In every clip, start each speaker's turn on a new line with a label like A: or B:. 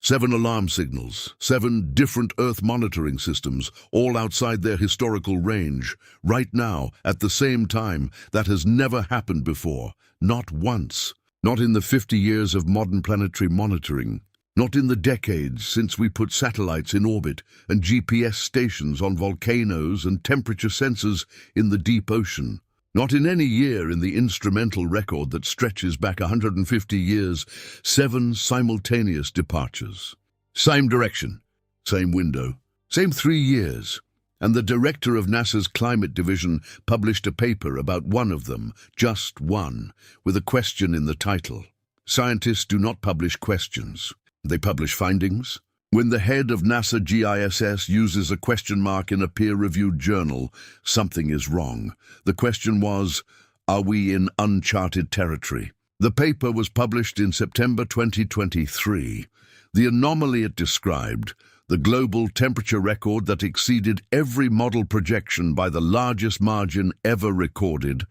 A: 7 alarm signals, 7 different Earth monitoring systems, all outside their historical range, right now, at the same time. That has never happened before. Not once. Not in the 50 years of modern planetary monitoring. Not in the decades since we put satellites in orbit and GPS stations on volcanoes and temperature sensors in the deep ocean. Not in any year in the instrumental record that stretches back 150 years, 7 simultaneous departures. Same direction, same window, same 3 years. And the director of NASA's Climate Division published a paper about one of them, just one, with a question in the title. Scientists do not publish questions. They publish findings. When the head of NASA GISS uses a question mark in a peer-reviewed journal, something is wrong. The question was, are we in uncharted territory? The paper was published in September 2023. The anomaly it described, the global temperature record that exceeded every model projection by the largest margin ever recorded,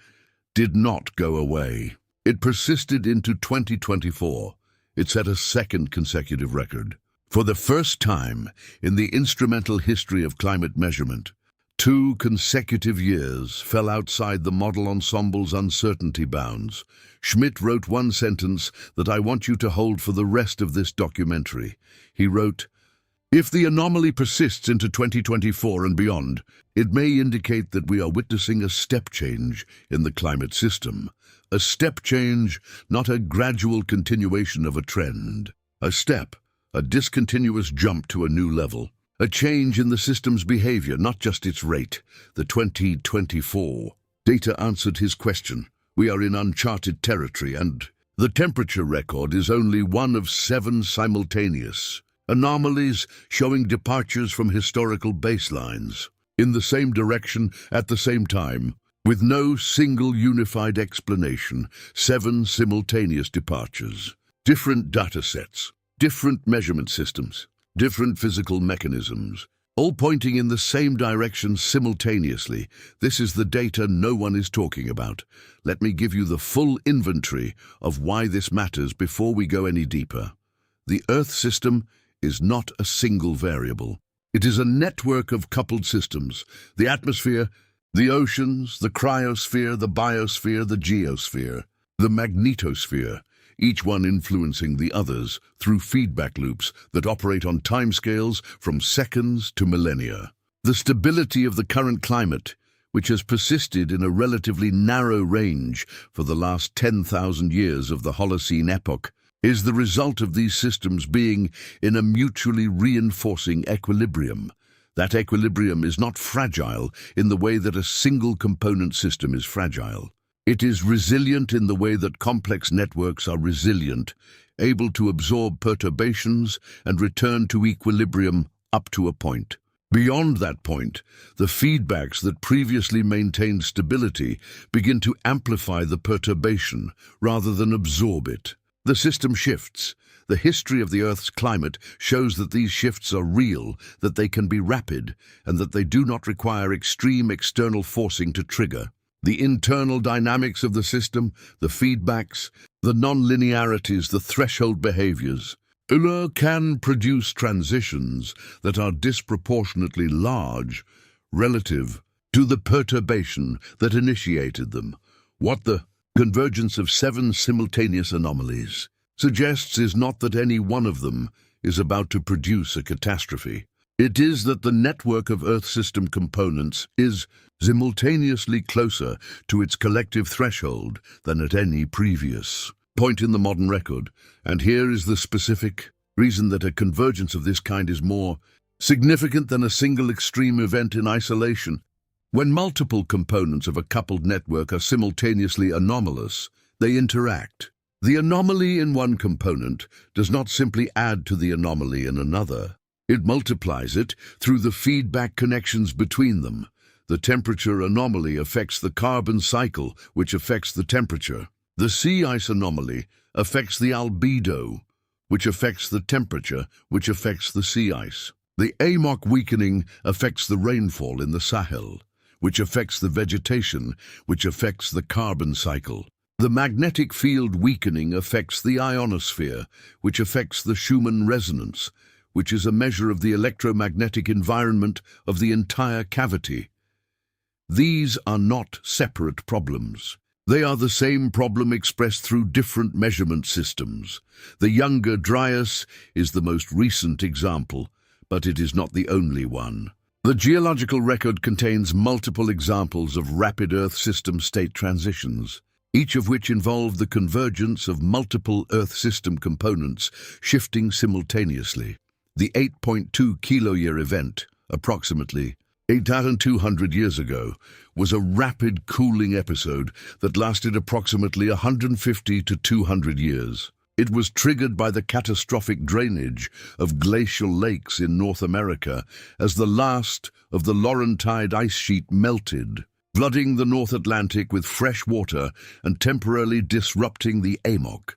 A: did not go away. It persisted into 2024. It set a second consecutive record. For the first time in the instrumental history of climate measurement, 2 consecutive years fell outside the model ensemble's uncertainty bounds. Schmidt wrote one sentence that I want you to hold for the rest of this documentary. He wrote, "If the anomaly persists into 2024 and beyond, it may indicate that we are witnessing a step change in the climate system. A step change, not a gradual continuation of a trend. A step. A discontinuous jump to a new level. A change in the system's behavior, not just its rate." The 2024 data answered his question. We are in uncharted territory, and the temperature record is only one of 7 simultaneous anomalies showing departures from historical baselines, in the same direction at the same time, with no single unified explanation. 7 simultaneous departures. Different data sets. Different measurement systems, different physical mechanisms, all pointing in the same direction simultaneously. This is the data no one is talking about. Let me give you the full inventory of why this matters before we go any deeper. The Earth system is not a single variable. It is a network of coupled systems. The atmosphere, the oceans, the cryosphere, the biosphere, the geosphere, the magnetosphere, each one influencing the others through feedback loops that operate on timescales from seconds to millennia. The stability of the current climate, which has persisted in a relatively narrow range for the last 10,000 years of the Holocene epoch, is the result of these systems being in a mutually reinforcing equilibrium. That equilibrium is not fragile in the way that a single component system is fragile. It is resilient in the way that complex networks are resilient, able to absorb perturbations and return to equilibrium up to a point. Beyond that point, the feedbacks that previously maintained stability begin to amplify the perturbation rather than absorb it. The system shifts. The history of the Earth's climate shows that these shifts are real, that they can be rapid, and that they do not require extreme external forcing to trigger. The internal dynamics of the system, the feedbacks, the non-linearities, the threshold behaviors, can produce transitions that are disproportionately large relative to the perturbation that initiated them. What the convergence of 7 simultaneous anomalies suggests is not that any one of them is about to produce a catastrophe. It is that the network of Earth system components is simultaneously closer to its collective threshold than at any previous point in the modern record. And here is the specific reason that a convergence of this kind is more significant than a single extreme event in isolation. When multiple components of a coupled network are simultaneously anomalous, they interact. The anomaly in one component does not simply add to the anomaly in another. It multiplies it through the feedback connections between them. The temperature anomaly affects the carbon cycle, which affects the temperature. The sea ice anomaly affects the albedo, which affects the temperature, which affects the sea ice. The AMOC weakening affects the rainfall in the Sahel, which affects the vegetation, which affects the carbon cycle. The magnetic field weakening affects the ionosphere, which affects the Schumann resonance, which is a measure of the electromagnetic environment of the entire cavity. These are not separate problems. They are the same problem expressed through different measurement systems. The Younger Dryas is the most recent example, but it is not the only one. The geological record contains multiple examples of rapid Earth system state transitions, each of which involve the convergence of multiple Earth system components shifting simultaneously. The 8.2 kiloyear event, approximately 8,200 years ago, was a rapid cooling episode that lasted approximately 150 to 200 years. It was triggered by the catastrophic drainage of glacial lakes in North America as the last of the Laurentide ice sheet melted, flooding the North Atlantic with fresh water and temporarily disrupting the AMOC.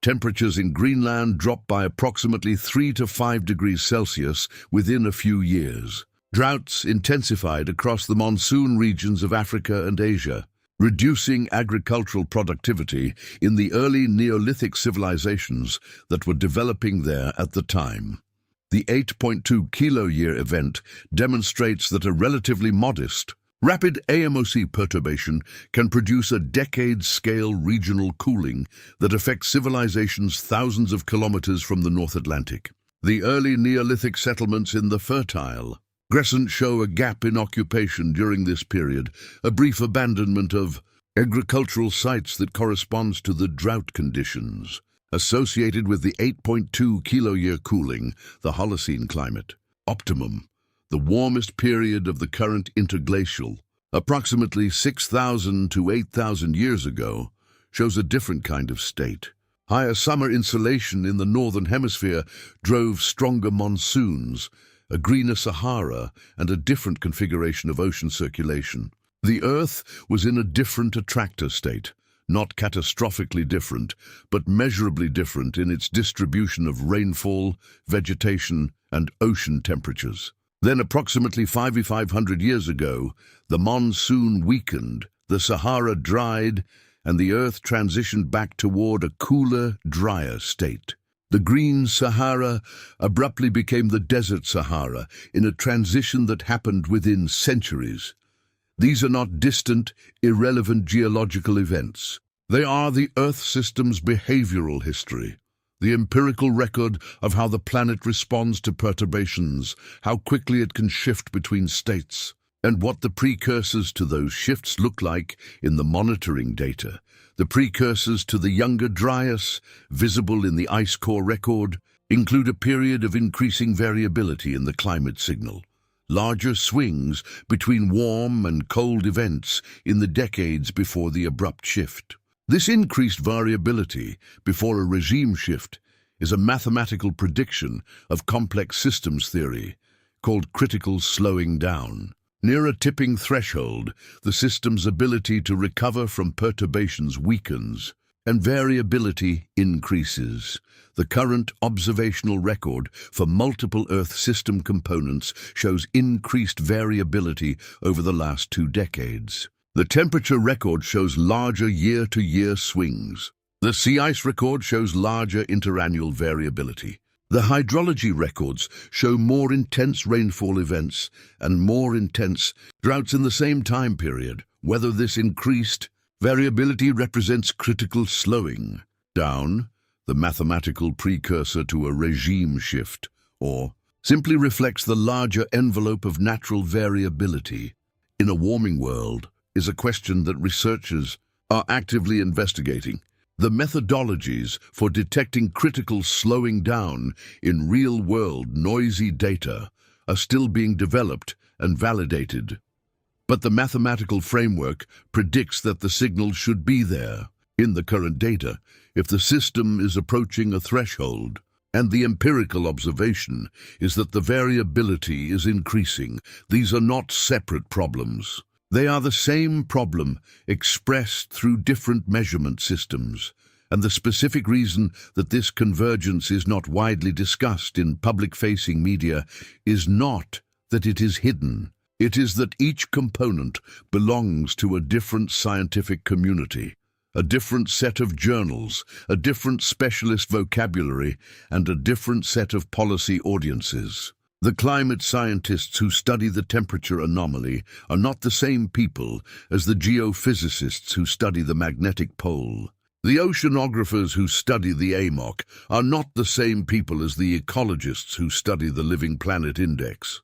A: Temperatures in Greenland dropped by approximately 3 to 5 degrees Celsius within a few years. Droughts intensified across the monsoon regions of Africa and Asia, reducing agricultural productivity in the early Neolithic civilizations that were developing there at the time. The 8.2 kiloyear event demonstrates that a relatively modest, rapid AMOC perturbation can produce a decade-scale regional cooling that affects civilizations thousands of kilometers from the North Atlantic. The early Neolithic settlements in the fertile Crescent show a gap in occupation during this period, a brief abandonment of agricultural sites that corresponds to the drought conditions associated with the 8.2 kiloyear cooling, the Holocene climate. Optimum, the warmest period of the current interglacial, approximately 6,000 to 8,000 years ago, shows a different kind of state. Higher summer insolation in the northern hemisphere drove stronger monsoons, a greener Sahara, and a different configuration of ocean circulation. The Earth was in a different attractor state, not catastrophically different, but measurably different in its distribution of rainfall, vegetation, and ocean temperatures. Then, approximately 5,500 years ago, the monsoon weakened, the Sahara dried, and the Earth transitioned back toward a cooler, drier state. The green Sahara abruptly became the desert Sahara in a transition that happened within centuries. These are not distant, irrelevant geological events. They are the Earth system's behavioral history, the empirical record of how the planet responds to perturbations, how quickly it can shift between states, and what the precursors to those shifts look like in the monitoring data. The precursors to the Younger Dryas, visible in the ice core record, include a period of increasing variability in the climate signal, larger swings between warm and cold events in the decades before the abrupt shift. This increased variability before a regime shift is a mathematical prediction of complex systems theory called critical slowing down. Near a tipping threshold, the system's ability to recover from perturbations weakens, and variability increases. The current observational record for multiple Earth system components shows increased variability over the last 2 decades. The temperature record shows larger year-to-year swings. The sea ice record shows larger interannual variability. The hydrology records show more intense rainfall events and more intense droughts in the same time period. Whether this increased variability represents critical slowing down, the mathematical precursor to a regime shift, or simply reflects the larger envelope of natural variability in a warming world, is a question that researchers are actively investigating. The methodologies for detecting critical slowing down in real-world noisy data are still being developed and validated. But the mathematical framework predicts that the signal should be there in the current data if the system is approaching a threshold. And the empirical observation is that the variability is increasing. These are not separate problems. They are the same problem expressed through different measurement systems, and the specific reason that this convergence is not widely discussed in public-facing media is not that it is hidden. It is that each component belongs to a different scientific community. a different set of journals, a different specialist vocabulary, and a different set of policy audiences. The climate scientists who study the temperature anomaly are not the same people as the geophysicists who study the magnetic pole. The oceanographers who study the AMOC are not the same people as the ecologists who study the Living Planet Index.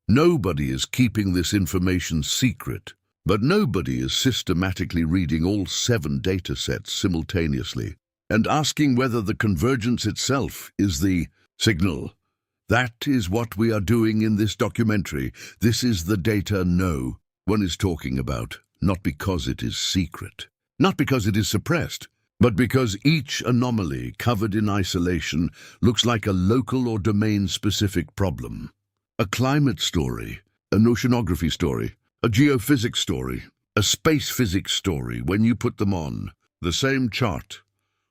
A: Nobody is keeping this information secret, but nobody is systematically reading all 7 data sets simultaneously and asking whether the convergence itself is the signal. That is what we are doing in this documentary. This is the data no one is talking about, not because it is secret, not because it is suppressed, but because each anomaly covered in isolation looks like a local or domain-specific problem. A climate story, an oceanography story, a geophysics story, a space physics story, when you put them on the same chart,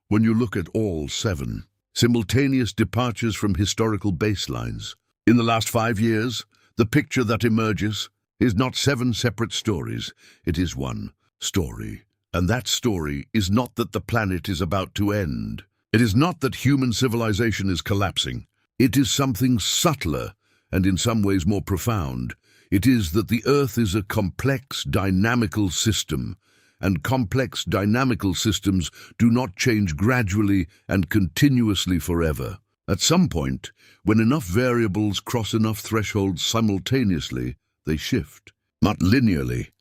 A: when you look at all 7 simultaneous departures from historical baselines. In the last 5 years, the picture that emerges is not 7 separate stories, it is one story. And that story is not that the planet is about to end. It is not that human civilization is collapsing. It is something subtler and in some ways more profound. It is that the Earth is a complex, dynamical system, and complex, dynamical systems do not change gradually and continuously forever. At some point, when enough variables cross enough thresholds simultaneously, they shift. Not linearly,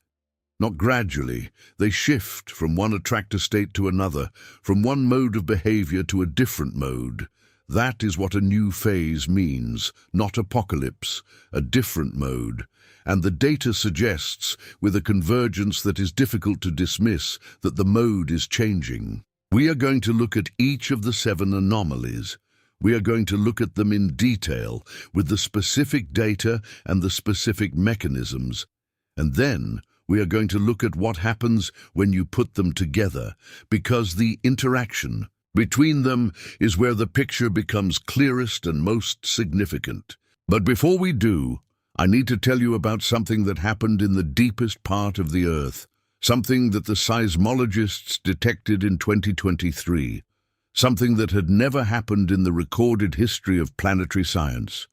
A: not gradually. They shift from one attractor state to another, from one mode of behavior to a different mode. That is what a new phase means, not apocalypse, a different mode. And the data suggests, with a convergence that is difficult to dismiss, that the mode is changing. We are going to look at each of the 7 anomalies. We are going to look at them in detail, with the specific data and the specific mechanisms. And then we are going to look at what happens when you put them together, because the interaction between them is where the picture becomes clearest and most significant. But before we do, I need to tell you about something that happened in the deepest part of the Earth, something that the seismologists detected in 2023, something that had never happened in the recorded history of planetary science.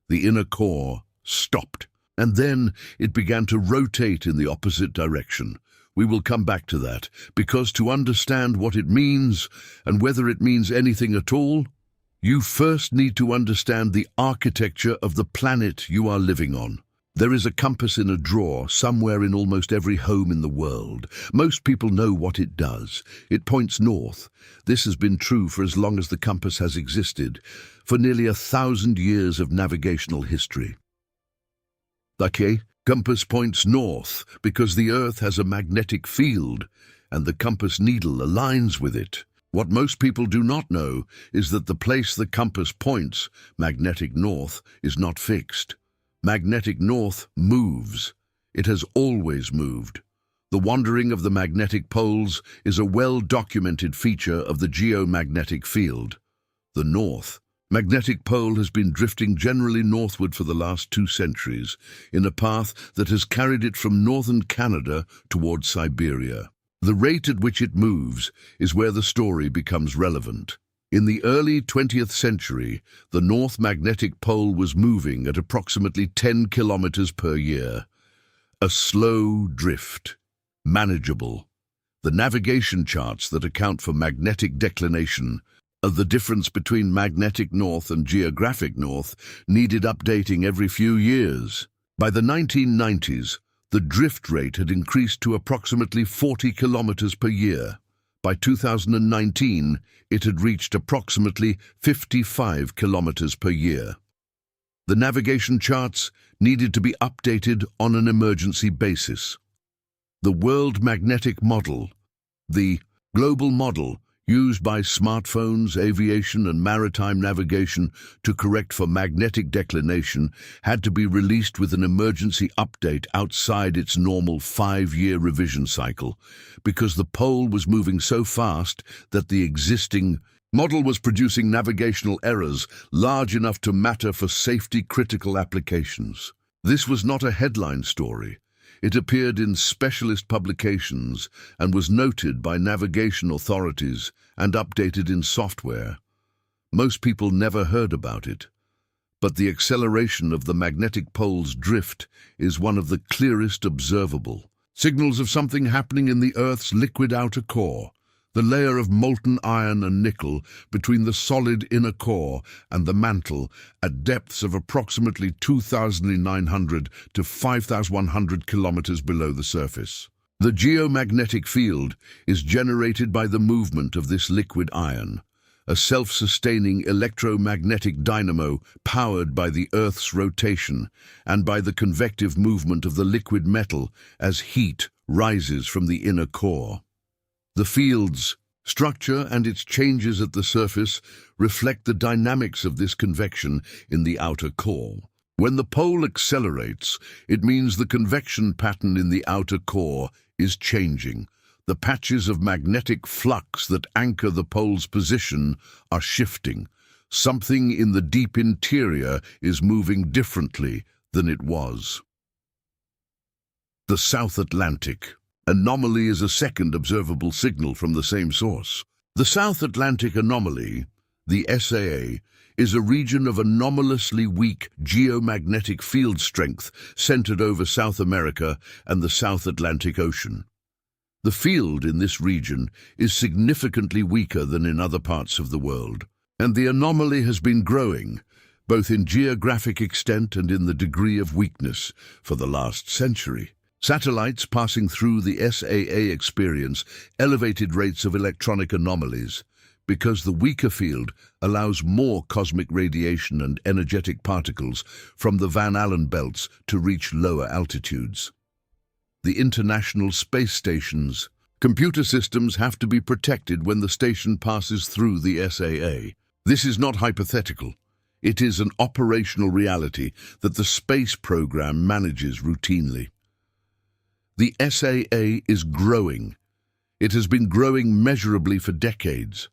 A: The inner core stopped, and then it began to rotate in the opposite direction. We will come back to that, because to understand what it means and whether it means anything at all, you first need to understand the architecture of the planet you are living on. There is a compass in a drawer somewhere in almost every home in the world. Most people know what it does. It points north. This has been true for as long as the compass has existed, for nearly 1,000 years of navigational history. Okay, compass points north because the Earth has a magnetic field, and the compass needle aligns with it. What most people do not know is that the place the compass points, magnetic north, is not fixed. Magnetic north moves. It has always moved. The wandering of the magnetic poles is a well-documented feature of the geomagnetic field. The north magnetic pole has been drifting generally northward for the last 2 centuries, in a path that has carried it from northern Canada towards Siberia. The rate at which it moves is where the story becomes relevant. In the early 20th century, the North Magnetic Pole was moving at approximately 10 kilometers per year. A slow drift, manageable. The navigation charts that account for magnetic declination, the difference between magnetic north and geographic north, needed updating every few years. By the 1990s, the drift rate had increased to approximately 40 kilometers per year. By 2019, it had reached approximately 55 kilometers per year. The navigation charts needed to be updated on an emergency basis. The World Magnetic Model, the global model used by smartphones, aviation and maritime navigation to correct for magnetic declination, had to be released with an emergency update outside its normal 5-year revision cycle, because the pole was moving so fast that the existing model was producing navigational errors large enough to matter for safety-critical applications. This was not a headline story. It appeared in specialist publications and was noted by navigation authorities and updated in software. Most people never heard about it, but the acceleration of the magnetic pole's drift is one of the clearest observable signals of something happening in the Earth's liquid outer core, the layer of molten iron and nickel between the solid inner core and the mantle at depths of approximately 2,900 to 5,100 kilometers below the surface. The geomagnetic field is generated by the movement of this liquid iron, a self-sustaining electromagnetic dynamo powered by the Earth's rotation and by the convective movement of the liquid metal as heat rises from the inner core. The field's structure and its changes at the surface reflect the dynamics of this convection in the outer core. When the pole accelerates, it means the convection pattern in the outer core is changing. The patches of magnetic flux that anchor the pole's position are shifting. Something in the deep interior is moving differently than it was. The South Atlantic anomaly is a second observable signal from the same source. The South Atlantic anomaly, the SAA, is a region of anomalously weak geomagnetic field strength centered over South America and the South Atlantic Ocean. The field in this region is significantly weaker than in other parts of the world, and the anomaly has been growing, both in geographic extent and in the degree of weakness, for the last century. Satellites passing through the SAA experience elevated rates of electronic anomalies because the weaker field allows more cosmic radiation and energetic particles from the Van Allen belts to reach lower altitudes. The International Space Station's computer systems have to be protected when the station passes through the SAA. This is not hypothetical. It is an operational reality that the space program manages routinely. The SAA is growing. It has been growing measurably for decades.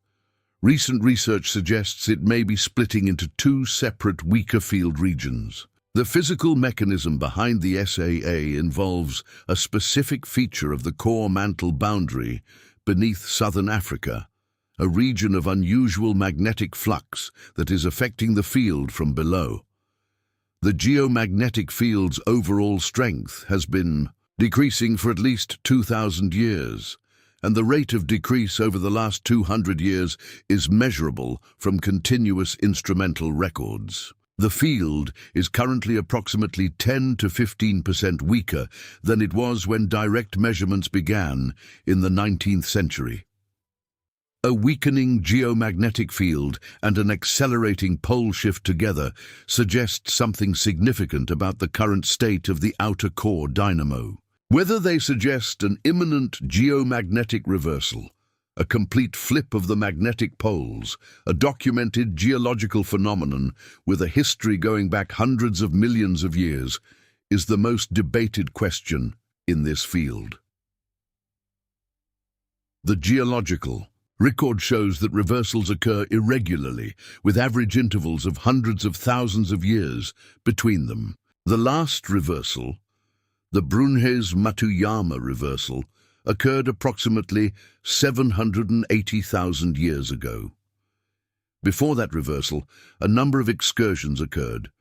A: Recent research suggests it may be splitting into two separate weaker field regions. The physical mechanism behind the SAA involves a specific feature of the core mantle boundary beneath southern Africa, a region of unusual magnetic flux that is affecting the field from below. The geomagnetic field's overall strength has been decreasing for at least 2,000 years, and the rate of decrease over the last 200 years is measurable from continuous instrumental records. The field is currently approximately 10 to 15% weaker than it was when direct measurements began in the 19th century. A weakening geomagnetic field and an accelerating pole shift together suggest something significant about the current state of the outer core dynamo. Whether they suggest an imminent geomagnetic reversal, a complete flip of the magnetic poles, a documented geological phenomenon with a history going back hundreds of millions of years, is the most debated question in this field. The geological record shows that reversals occur irregularly, with average intervals of hundreds of thousands of years between them. The last reversal, the Brunhes-Matuyama reversal, occurred approximately 780,000 years ago. Before that reversal, a number of excursions occurred,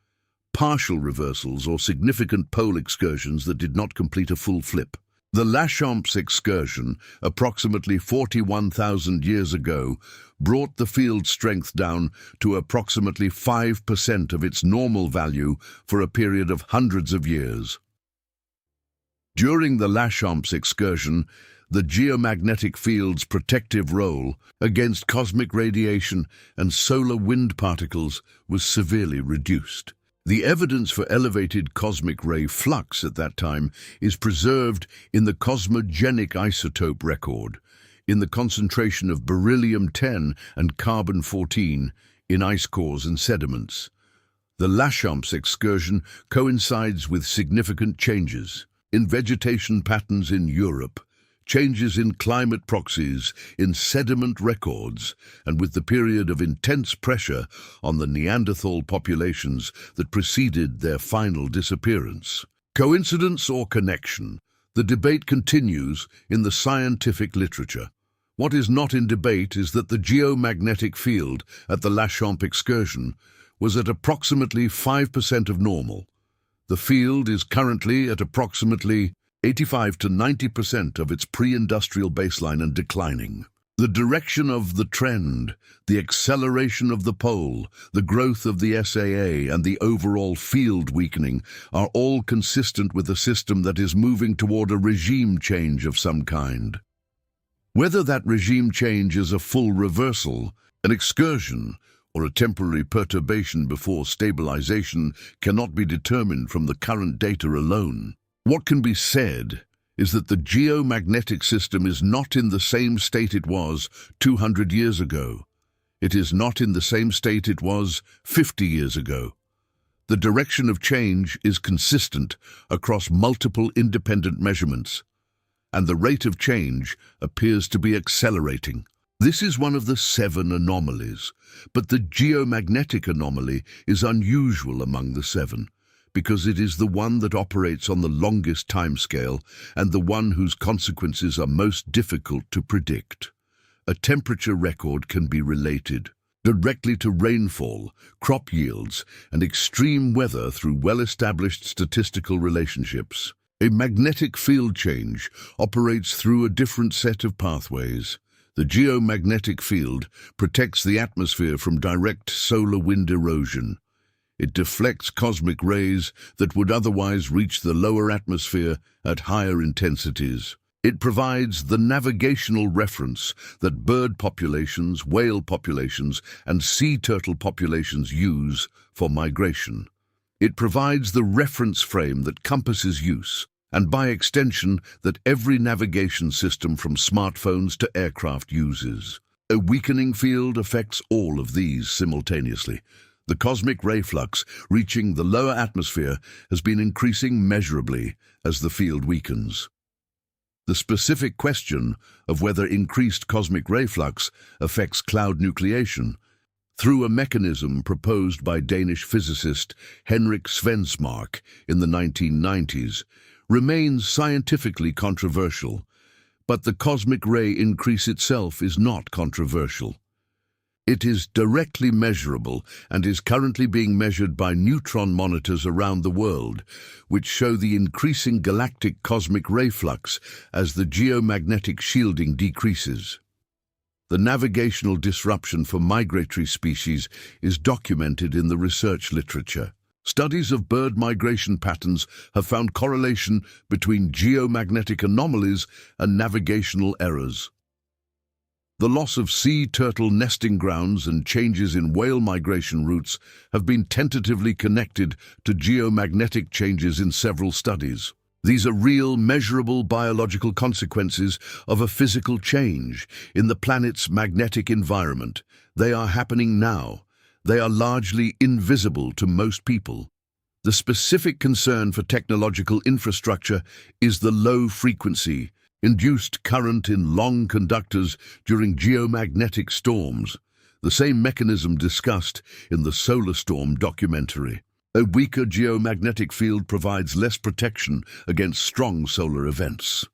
A: partial reversals or significant pole excursions that did not complete a full flip. The Lachamps excursion, approximately 41,000 years ago, brought the field strength down to approximately 5% of its normal value for a period of hundreds of years. During the Lachamps excursion, the geomagnetic field's protective role against cosmic radiation and solar wind particles was severely reduced. The evidence for elevated cosmic ray flux at that time is preserved in the cosmogenic isotope record, in the concentration of beryllium-10 and carbon-14 in ice cores and sediments. The Lachamps excursion coincides with significant changes in vegetation patterns in Europe, changes in climate proxies, in sediment records, and with the period of intense pressure on the Neanderthal populations that preceded their final disappearance. Coincidence or connection? The debate continues in the scientific literature. What is not in debate is that the geomagnetic field at the Lachamp excursion was at approximately 5% of normal. The field is currently at approximately 85 to 90% of its pre-industrial baseline and declining. The direction of the trend, the acceleration of the pole, the growth of the SAA, and the overall field weakening are all consistent with a system that is moving toward a regime change of some kind. Whether that regime change is a full reversal, an excursion, or a temporary perturbation before stabilization cannot be determined from the current data alone. What can be said is that the geomagnetic system is not in the same state it was 200 years ago. It is not in the same state it was 50 years ago. The direction of change is consistent across multiple independent measurements, and the rate of change appears to be accelerating. This is one of the 7 anomalies, but the geomagnetic anomaly is unusual among the 7, because it is the one that operates on the longest timescale and the one whose consequences are most difficult to predict. A temperature record can be related directly to rainfall, crop yields, and extreme weather through well-established statistical relationships. A magnetic field change operates through a different set of pathways. The geomagnetic field protects the atmosphere from direct solar wind erosion. It deflects cosmic rays that would otherwise reach the lower atmosphere at higher intensities. It provides the navigational reference that bird populations, whale populations, and sea turtle populations use for migration. It provides the reference frame that compasses use, and by extension that every navigation system from smartphones to aircraft uses. A weakening field affects all of these simultaneously. The cosmic ray flux reaching the lower atmosphere has been increasing measurably as the field weakens. The specific question of whether increased cosmic ray flux affects cloud nucleation through a mechanism proposed by Danish physicist Henrik Svensmark in the 1990s remains scientifically controversial, but the cosmic ray increase itself is not controversial. It is directly measurable and is currently being measured by neutron monitors around the world, which show the increasing galactic cosmic ray flux as the geomagnetic shielding decreases. The navigational disruption for migratory species is documented in the research literature. Studies of bird migration patterns have found correlation between geomagnetic anomalies and navigational errors. The loss of sea turtle nesting grounds and changes in whale migration routes have been tentatively connected to geomagnetic changes in several studies. These are real, measurable biological consequences of a physical change in the planet's magnetic environment. They are happening now. They are largely invisible to most people. The specific concern for technological infrastructure is the low frequency, induced current in long conductors during geomagnetic storms, the same mechanism discussed in the Solar Storm documentary. A weaker geomagnetic field provides less protection against strong solar events.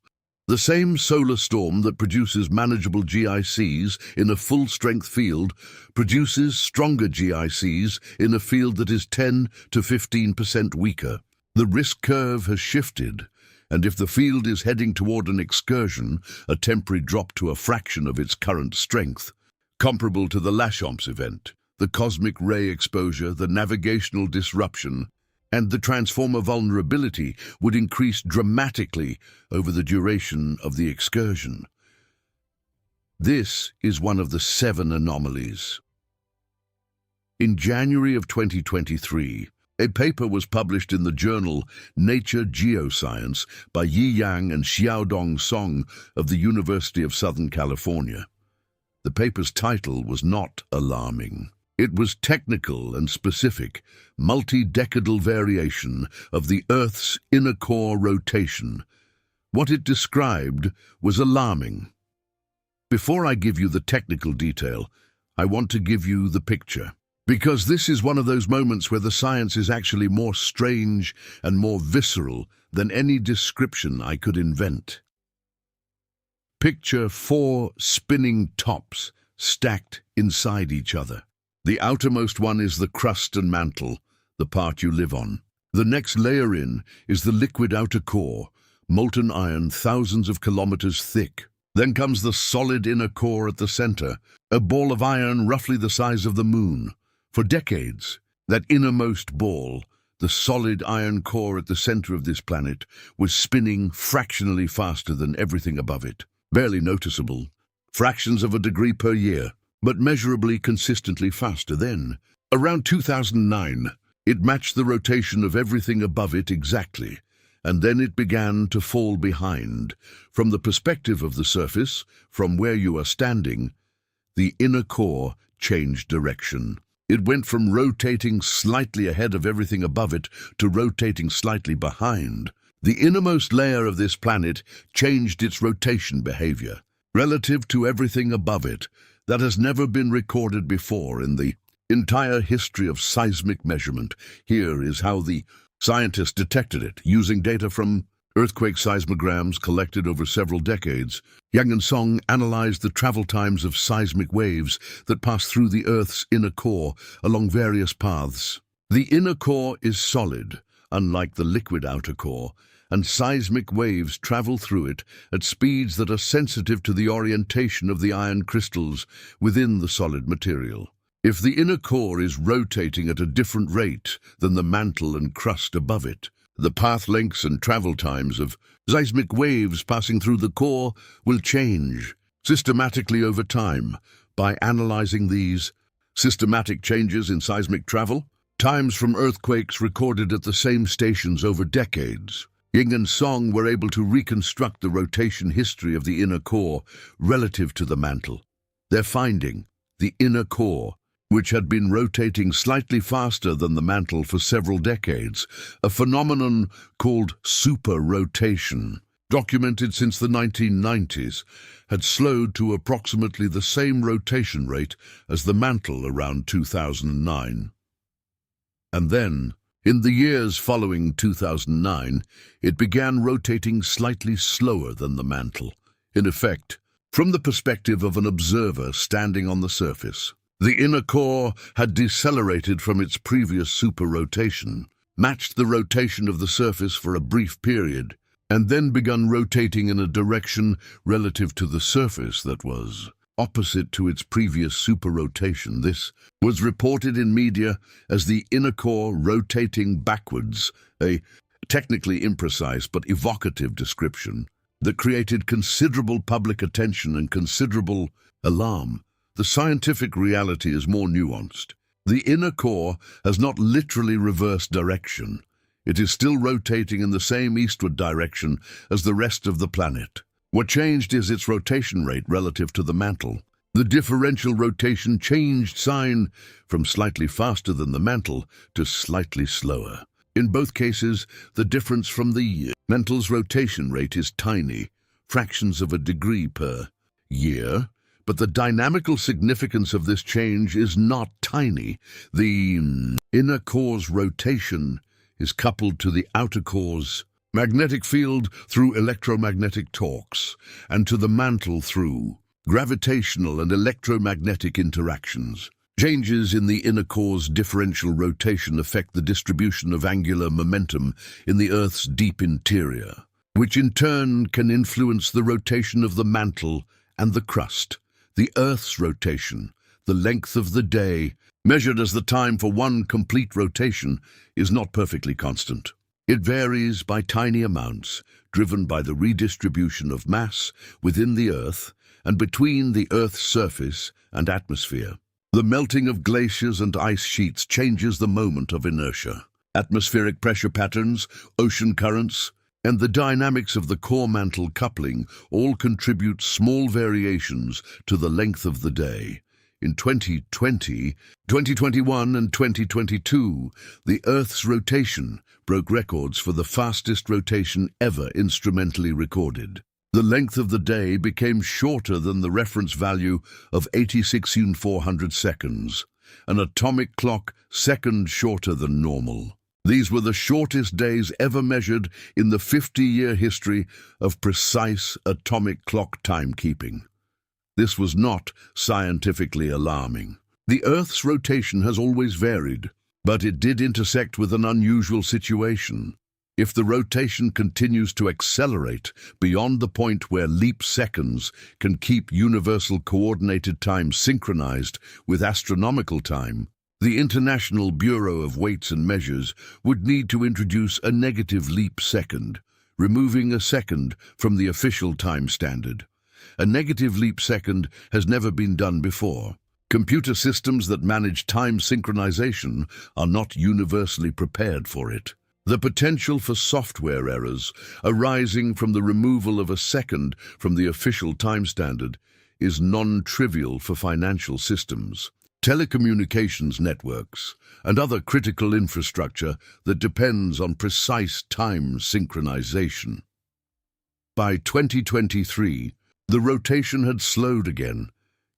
A: The same solar storm that produces manageable GICs in a full-strength field produces stronger GICs in a field that is 10 to 15% weaker. The risk curve has shifted, and if the field is heading toward an excursion, a temporary drop to a fraction of its current strength, comparable to the Lachamp's event, the cosmic ray exposure, the navigational disruption, and the transformer vulnerability would increase dramatically over the duration of the excursion. This is one of the 7 anomalies. In January of 2023, a paper was published in the journal Nature Geoscience by Yi Yang and Xiaodong Song of the University of Southern California. The paper's title was not alarming. It was technical and specific, multi-decadal variation of the Earth's inner core rotation. What it described was alarming. Before I give you the technical detail, I want to give you the picture. Because this is one of those moments where the science is actually more strange and more visceral than any description I could invent. Picture 4 spinning tops stacked inside each other. The outermost one is the crust and mantle, the part you live on. The next layer in is the liquid outer core, molten iron thousands of kilometers thick. Then comes the solid inner core at the center, a ball of iron roughly the size of the moon. For decades, that innermost ball, the solid iron core at the center of this planet, was spinning fractionally faster than everything above it. Barely noticeable, fractions of a degree per year, but measurably consistently faster. Then, around 2009, it matched the rotation of everything above it exactly, and then it began to fall behind. From the perspective of the surface, from where you are standing, the inner core changed direction. It went from rotating slightly ahead of everything above it to rotating slightly behind. The innermost layer of this planet changed its rotation behavior, relative to everything above it, that has never been recorded before in the entire history of seismic measurement. Here is how the scientists detected it, using data from earthquake seismograms collected over several decades. Yang and Song analyzed the travel times of seismic waves that pass through the Earth's inner core along various paths. The inner core is solid, unlike the liquid outer core, and seismic waves travel through it at speeds that are sensitive to the orientation of the iron crystals within the solid material. If the inner core is rotating at a different rate than the mantle and crust above it, the path lengths and travel times of seismic waves passing through the core will change systematically over time. By analyzing these systematic changes in seismic travel, times from earthquakes recorded at the same stations over decades, Ying and Song were able to reconstruct the rotation history of the inner core relative to the mantle. Their finding, the inner core, which had been rotating slightly faster than the mantle for several decades, a phenomenon called super-rotation, documented since the 1990s, had slowed to approximately the same rotation rate as the mantle around 2009. And then, in the years following 2009, it began rotating slightly slower than the mantle. In effect, from the perspective of an observer standing on the surface, the inner core had decelerated from its previous super-rotation, matched the rotation of the surface for a brief period, and then begun rotating in a direction relative to the surface that was opposite to its previous super-rotation. This was reported in media as the inner core rotating backwards, a technically imprecise but evocative description that created considerable public attention and considerable alarm. The scientific reality is more nuanced. The inner core has not literally reversed direction. It is still rotating in the same eastward direction as the rest of the planet. What changed is its rotation rate relative to the mantle. The differential rotation changed sign from slightly faster than the mantle to slightly slower. In both cases, the difference from the mantle's rotation rate is tiny, fractions of a degree per year. But the dynamical significance of this change is not tiny. The inner core's rotation is coupled to the outer core's magnetic field through electromagnetic torques, and to the mantle through gravitational and electromagnetic interactions. Changes in the inner core's differential rotation affect the distribution of angular momentum in the Earth's deep interior, which in turn can influence the rotation of the mantle and the crust. The Earth's rotation, the length of the day, measured as the time for one complete rotation, is not perfectly constant. It varies by tiny amounts, driven by the redistribution of mass within the Earth and between the Earth's surface and atmosphere. The melting of glaciers and ice sheets changes the moment of inertia. Atmospheric pressure patterns, ocean currents, and the dynamics of the core-mantle coupling all contribute small variations to the length of the day. In 2020, 2021 and 2022, the Earth's rotation broke records for the fastest rotation ever instrumentally recorded. The length of the day became shorter than the reference value of 86 400 seconds, an atomic clock seconds shorter than normal. These were the shortest days ever measured in the 50-year history of precise atomic clock timekeeping. This was not scientifically alarming. The Earth's rotation has always varied, but it did intersect with an unusual situation. If the rotation continues to accelerate beyond the point where leap seconds can keep universal coordinated time synchronized with astronomical time, the International Bureau of Weights and Measures would need to introduce a negative leap second, removing a second from the official time standard. A negative leap second has never been done before. Computer systems that manage time synchronization are not universally prepared for it. The potential for software errors arising from the removal of a second from the official time standard is non-trivial for financial systems, telecommunications networks, and other critical infrastructure that depends on precise time synchronization. By 2023, the rotation had slowed again,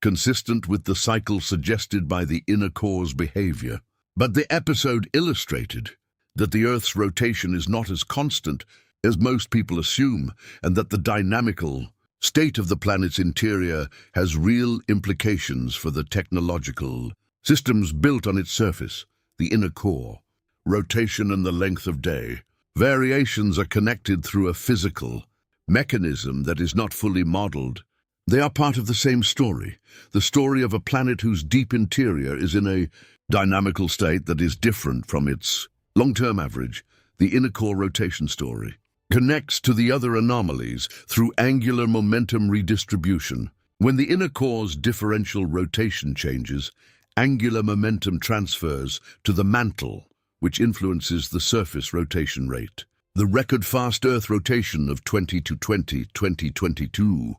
A: consistent with the cycle suggested by the inner core's behavior. But the episode illustrated that the Earth's rotation is not as constant as most people assume, and that the dynamical state of the planet's interior has real implications for the technological systems built on its surface, the inner core. Rotation and the length of day. Variations are connected through a physical mechanism that is not fully modeled. They are part of the same story, the story of a planet whose deep interior is in a dynamical state that is different from its long-term average. The inner core rotation story connects to the other anomalies through angular momentum redistribution. When the inner core's differential rotation changes, angular momentum transfers to the mantle, which influences the surface rotation rate. The record-fast Earth rotation of 2022,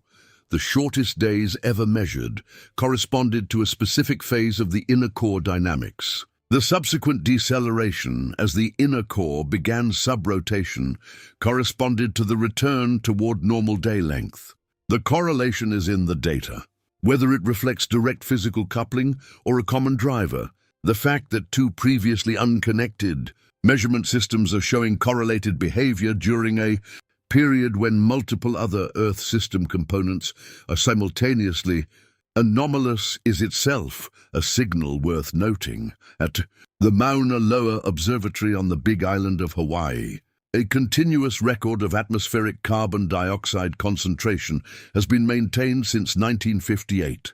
A: the shortest days ever measured, corresponded to a specific phase of the inner core dynamics. The subsequent deceleration as the inner core began subrotation corresponded to the return toward normal day length. The correlation is in the data. Whether it reflects direct physical coupling or a common driver, the fact that two previously unconnected measurement systems are showing correlated behavior during a period when multiple other Earth system components are simultaneously anomalous is itself a signal worth noting. At the Mauna Loa Observatory on the Big Island of Hawaii, a continuous record of atmospheric carbon dioxide concentration has been maintained since 1958.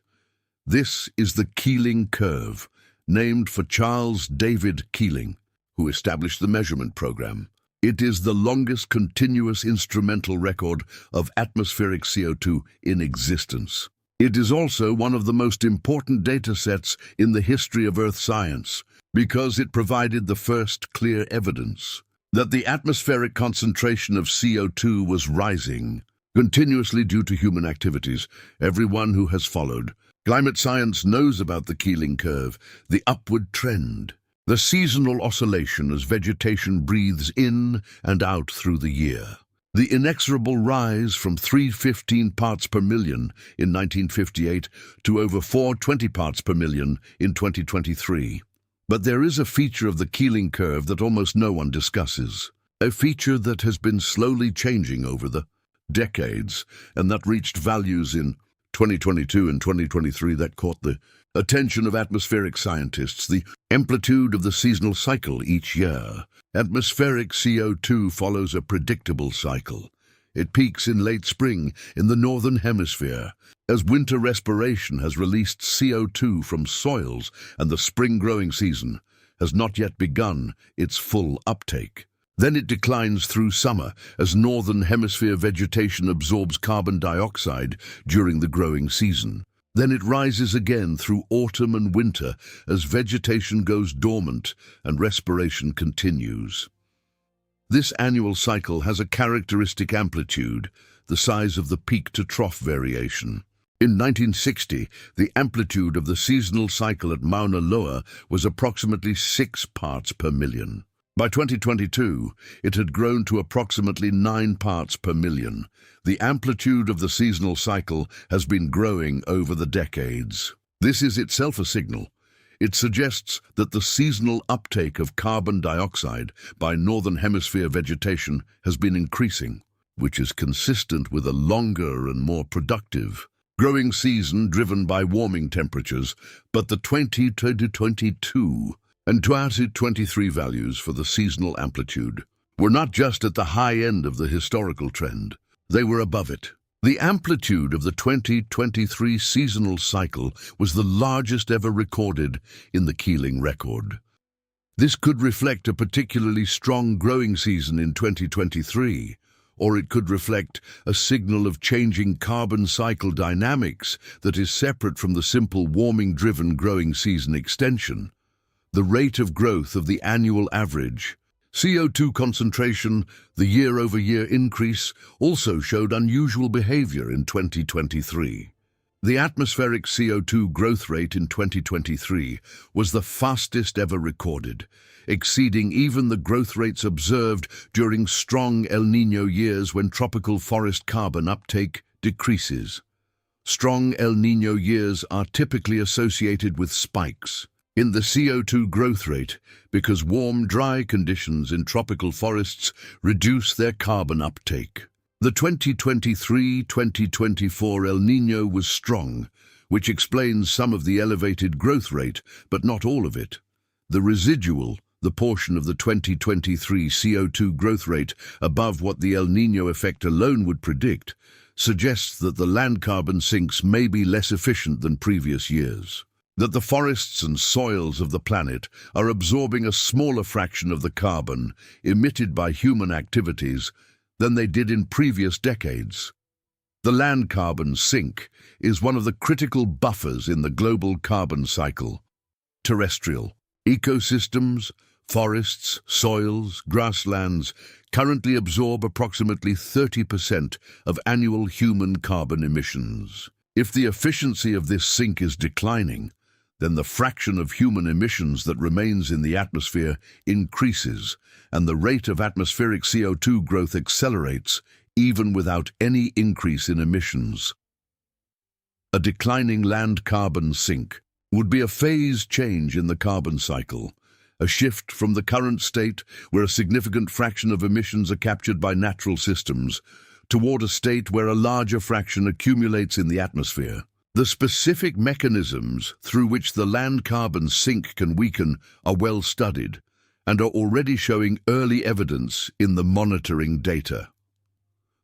A: This is the Keeling Curve, named for Charles David Keeling, who established the measurement program. It is the longest continuous instrumental record of atmospheric CO2 in existence. It is also one of the most important data sets in the history of Earth science because it provided the first clear evidence that the atmospheric concentration of CO2 was rising continuously due to human activities. Everyone who has followed climate science knows about the Keeling curve, the upward trend, the seasonal oscillation as vegetation breathes in and out through the year. The inexorable rise from 315 parts per million in 1958 to over 420 parts per million in 2023. But there is a feature of the Keeling curve that almost no one discusses, a feature that has been slowly changing over the decades and that reached values in 2022 and 2023 that caught the attention of atmospheric scientists: the amplitude of the seasonal cycle each year. Atmospheric CO2 follows a predictable cycle. It peaks in late spring in the northern hemisphere, as winter respiration has released CO2 from soils and the spring growing season has not yet begun its full uptake. Then it declines through summer as northern hemisphere vegetation absorbs carbon dioxide during the growing season. Then it rises again through autumn and winter as vegetation goes dormant and respiration continues. This annual cycle has a characteristic amplitude, the size of the peak-to-trough variation. In 1960, the amplitude of the seasonal cycle at Mauna Loa was approximately 6 parts per million. By 2022, it had grown to approximately 9 parts per million. The amplitude of the seasonal cycle has been growing over the decades. This is itself a signal. It suggests that the seasonal uptake of carbon dioxide by northern hemisphere vegetation has been increasing, which is consistent with a longer and more productive growing season driven by warming temperatures. But the 2022 and 2023 values for the seasonal amplitude were not just at the high end of the historical trend, they were above it. The amplitude of the 2023 seasonal cycle was the largest ever recorded in the Keeling record. This could reflect a particularly strong growing season in 2023, or it could reflect a signal of changing carbon cycle dynamics that is separate from the simple warming-driven growing season extension. The rate of growth of the annual average CO2 concentration, the year-over-year increase, also showed unusual behavior in 2023. The atmospheric CO2 growth rate in 2023 was the fastest ever recorded, exceeding even the growth rates observed during strong El Niño years when tropical forest carbon uptake decreases. Strong El Niño years are typically associated with spikes in the CO2 growth rate because warm, dry conditions in tropical forests reduce their carbon uptake. The 2023-2024 El Niño was strong, which explains some of the elevated growth rate, but not all of it. The residual, the portion of the 2023 CO2 growth rate above what the El Niño effect alone would predict, suggests that the land carbon sinks may be less efficient than previous years, that the forests and soils of the planet are absorbing a smaller fraction of the carbon emitted by human activities than they did in previous decades. The land carbon sink is one of the critical buffers in the global carbon cycle. Terrestrial ecosystems, forests, soils, grasslands currently absorb approximately 30% of annual human carbon emissions. If the efficiency of this sink is declining, then the fraction of human emissions that remains in the atmosphere increases, and the rate of atmospheric CO2 growth accelerates even without any increase in emissions. A declining land carbon sink would be a phased change in the carbon cycle, a shift from the current state where a significant fraction of emissions are captured by natural systems toward a state where a larger fraction accumulates in the atmosphere. The specific mechanisms through which the land carbon sink can weaken are well studied and are already showing early evidence in the monitoring data.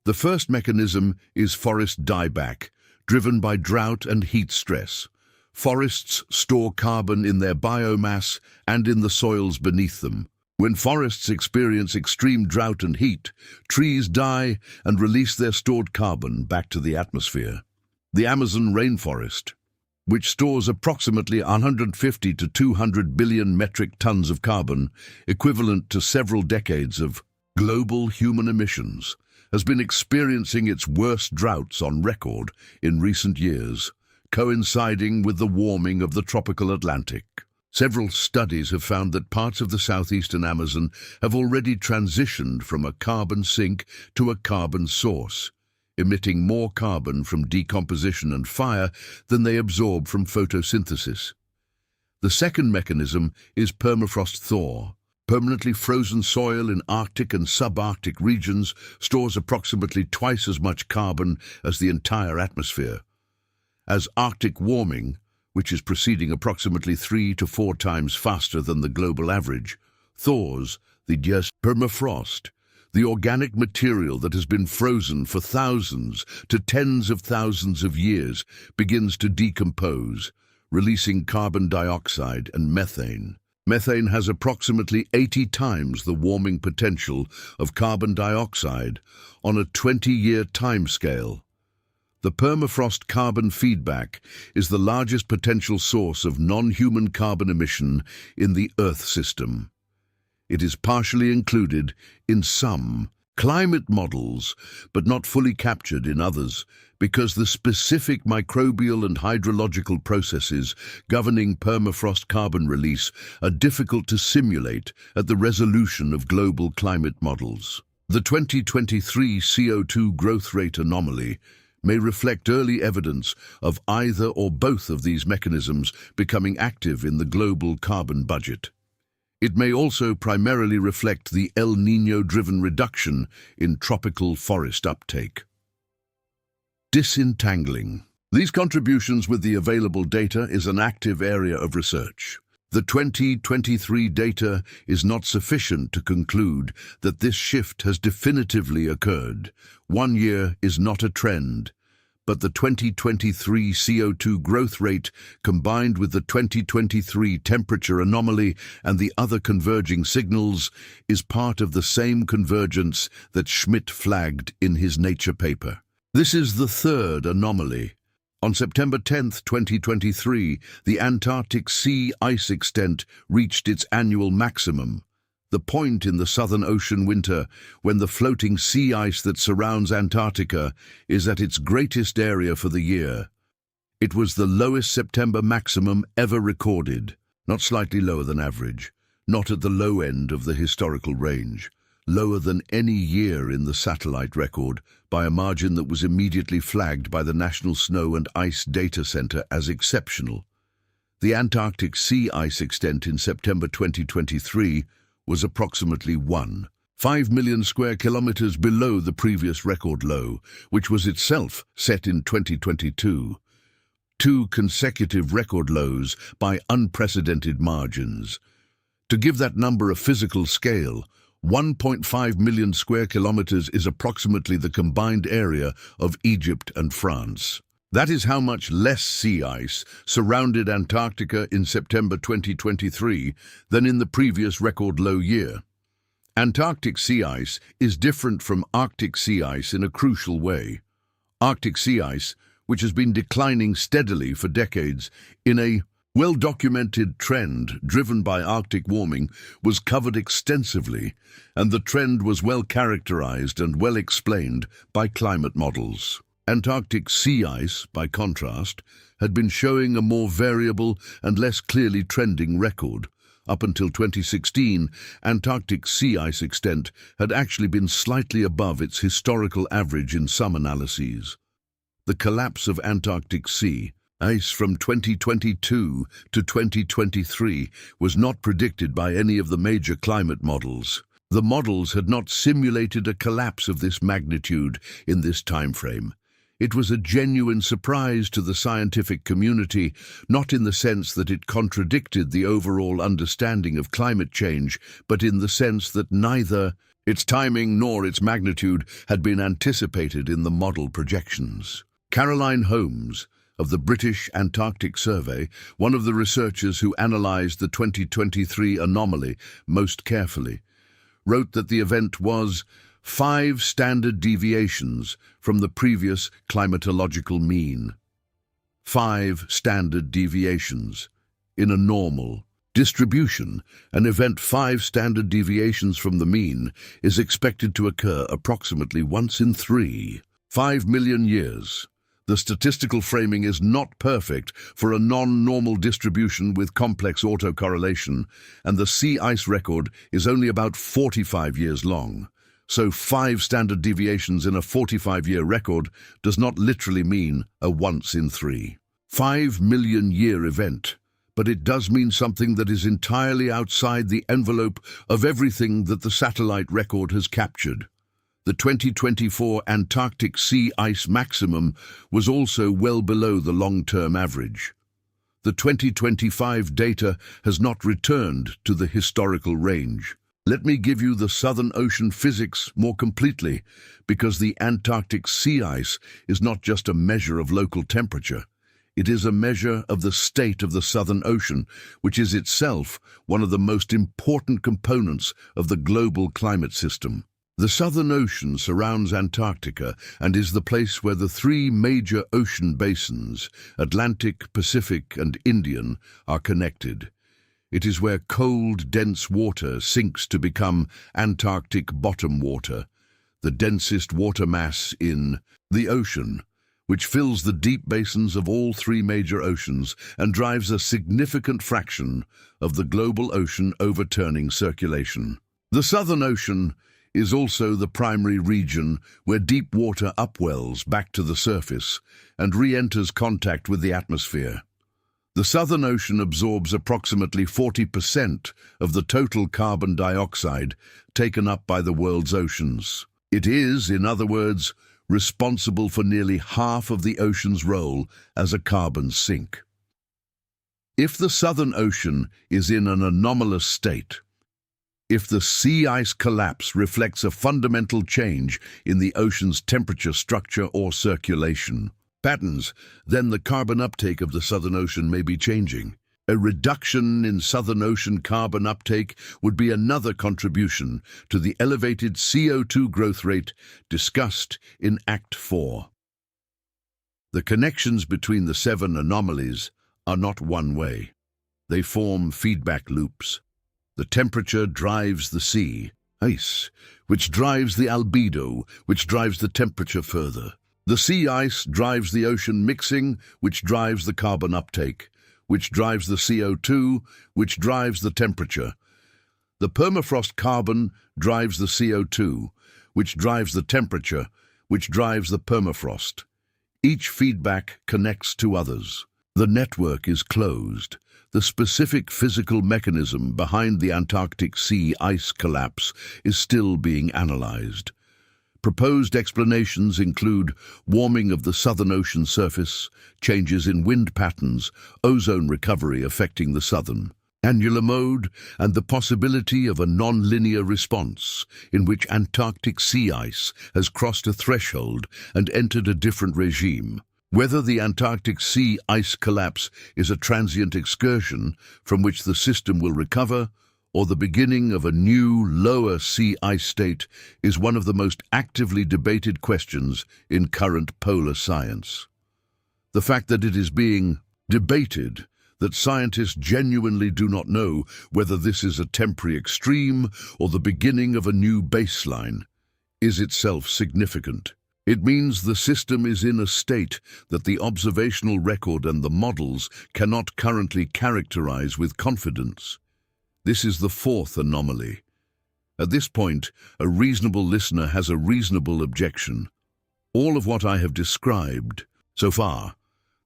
A: The first mechanism is forest dieback, driven by drought and heat stress. Forests store carbon in their biomass and in the soils beneath them. When forests experience extreme drought and heat, trees die and release their stored carbon back to the atmosphere. The Amazon rainforest, which stores approximately 150 to 200 billion metric tons of carbon, equivalent to several decades of global human emissions, has been experiencing its worst droughts on record in recent years, coinciding with the warming of the tropical Atlantic. Several studies have found that parts of the southeastern Amazon have already transitioned from a carbon sink to a carbon source, emitting more carbon from decomposition and fire than they absorb from photosynthesis. The second mechanism is permafrost thaw. Permanently frozen soil in Arctic and subarctic regions stores approximately twice as much carbon as the entire atmosphere. As Arctic warming, which is proceeding approximately 3 to 4 times faster than the global average, thaws the permafrost, the organic material that has been frozen for thousands to tens of thousands of years begins to decompose, releasing carbon dioxide and methane. Methane has approximately 80 times the warming potential of carbon dioxide on a 20-year timescale. The permafrost carbon feedback is the largest potential source of non-human carbon emission in the Earth system. It is partially included in some climate models, but not fully captured in others, because the specific microbial and hydrological processes governing permafrost carbon release are difficult to simulate at the resolution of global climate models. The 2023 CO2 growth rate anomaly may reflect early evidence of either or both of these mechanisms becoming active in the global carbon budget. It may also primarily reflect the El Niño-driven reduction in tropical forest uptake. Disentangling. These contributions with the available data is an active area of research. The 2023 data is not sufficient to conclude that this shift has definitively occurred. 1 year is not a trend, but the 2023 CO2 growth rate combined with the 2023 temperature anomaly and the other converging signals is part of the same convergence that Schmidt flagged in his Nature paper. This is the third anomaly. On September 10, 2023, the Antarctic sea ice extent reached its annual maximum, the point in the Southern Ocean winter when the floating sea ice that surrounds Antarctica is at its greatest area for the year. It was the lowest September maximum ever recorded, not slightly lower than average, not at the low end of the historical range, lower than any year in the satellite record by a margin that was immediately flagged by the National Snow and Ice Data Center as exceptional. The Antarctic sea ice extent in September 2023 was approximately 1.5 million square kilometers below the previous record low, which was itself set in 2022. 2 consecutive record lows by unprecedented margins. To give that number a physical scale, 1.5 million square kilometers is approximately the combined area of Egypt and France. That is how much less sea ice surrounded Antarctica in September 2023 than in the previous record low year. Antarctic sea ice is different from Arctic sea ice in a crucial way. Arctic sea ice, which has been declining steadily for decades in a well-documented trend driven by Arctic warming, was covered extensively, and the trend was well characterized and well explained by climate models. Antarctic sea ice, by contrast, had been showing a more variable and less clearly trending record. Up until 2016, Antarctic sea ice extent had actually been slightly above its historical average in some analyses. The collapse of Antarctic sea ice from 2022 to 2023 was not predicted by any of the major climate models. The models had not simulated a collapse of this magnitude in this time frame. It was a genuine surprise to the scientific community, not in the sense that it contradicted the overall understanding of climate change, but in the sense that neither its timing nor its magnitude had been anticipated in the model projections. Caroline Holmes, of the British Antarctic Survey, one of the researchers who analysed the 2023 anomaly most carefully, wrote that the event was 5 standard deviations from the previous climatological mean. 5 standard deviations. In a normal distribution, an event 5 standard deviations from the mean is expected to occur approximately once in 3.5 million years. The statistical framing is not perfect for a non-normal distribution with complex autocorrelation, and the sea ice record is only about 45 years long. So 5 standard deviations in a 45-year record does not literally mean a once in 3.5 million year event, but it does mean something that is entirely outside the envelope of everything that the satellite record has captured. The 2024 Antarctic sea ice maximum was also well below the long-term average. The 2025 data has not returned to the historical range. Let me give you the Southern Ocean physics more completely, because the Antarctic sea ice is not just a measure of local temperature. It is a measure of the state of the Southern Ocean, which is itself one of the most important components of the global climate system. The Southern Ocean surrounds Antarctica and is the place where the 3 major ocean basins, Atlantic, Pacific, and Indian, are connected. It is where cold, dense water sinks to become Antarctic bottom water, the densest water mass in the ocean, which fills the deep basins of all 3 major oceans and drives a significant fraction of the global ocean overturning circulation. The Southern Ocean is also the primary region where deep water upwells back to the surface and re-enters contact with the atmosphere. The Southern Ocean absorbs approximately 40% of the total carbon dioxide taken up by the world's oceans. It is, in other words, responsible for nearly half of the ocean's role as a carbon sink. If the Southern Ocean is in an anomalous state, if the sea ice collapse reflects a fundamental change in the ocean's temperature, structure, or circulation patterns, then the carbon uptake of the Southern Ocean may be changing. A reduction in Southern Ocean carbon uptake would be another contribution to the elevated CO2 growth rate discussed in Act 4. The connections between the 7 anomalies are not one-way. They form feedback loops. The temperature drives the sea ice, which drives the albedo, which drives the temperature further. The sea ice drives the ocean mixing, which drives the carbon uptake, which drives the CO2, which drives the temperature. The permafrost carbon drives the CO2, which drives the temperature, which drives the permafrost. Each feedback connects to others. The network is closed. The specific physical mechanism behind the Antarctic sea ice collapse is still being analyzed. Proposed explanations include warming of the Southern Ocean surface, changes in wind patterns, ozone recovery affecting the southern annular mode, and the possibility of a non-linear response in which Antarctic sea ice has crossed a threshold and entered a different regime. Whether the Antarctic sea ice collapse is a transient excursion from which the system will recover, or the beginning of a new, lower sea ice state is one of the most actively debated questions in current polar science. The fact that it is being debated, that scientists genuinely do not know whether this is a temporary extreme or the beginning of a new baseline, is itself significant. It means the system is in a state that the observational record and the models cannot currently characterize with confidence. This is the 4th anomaly. At this point, a reasonable listener has a reasonable objection. All of what I have described so far,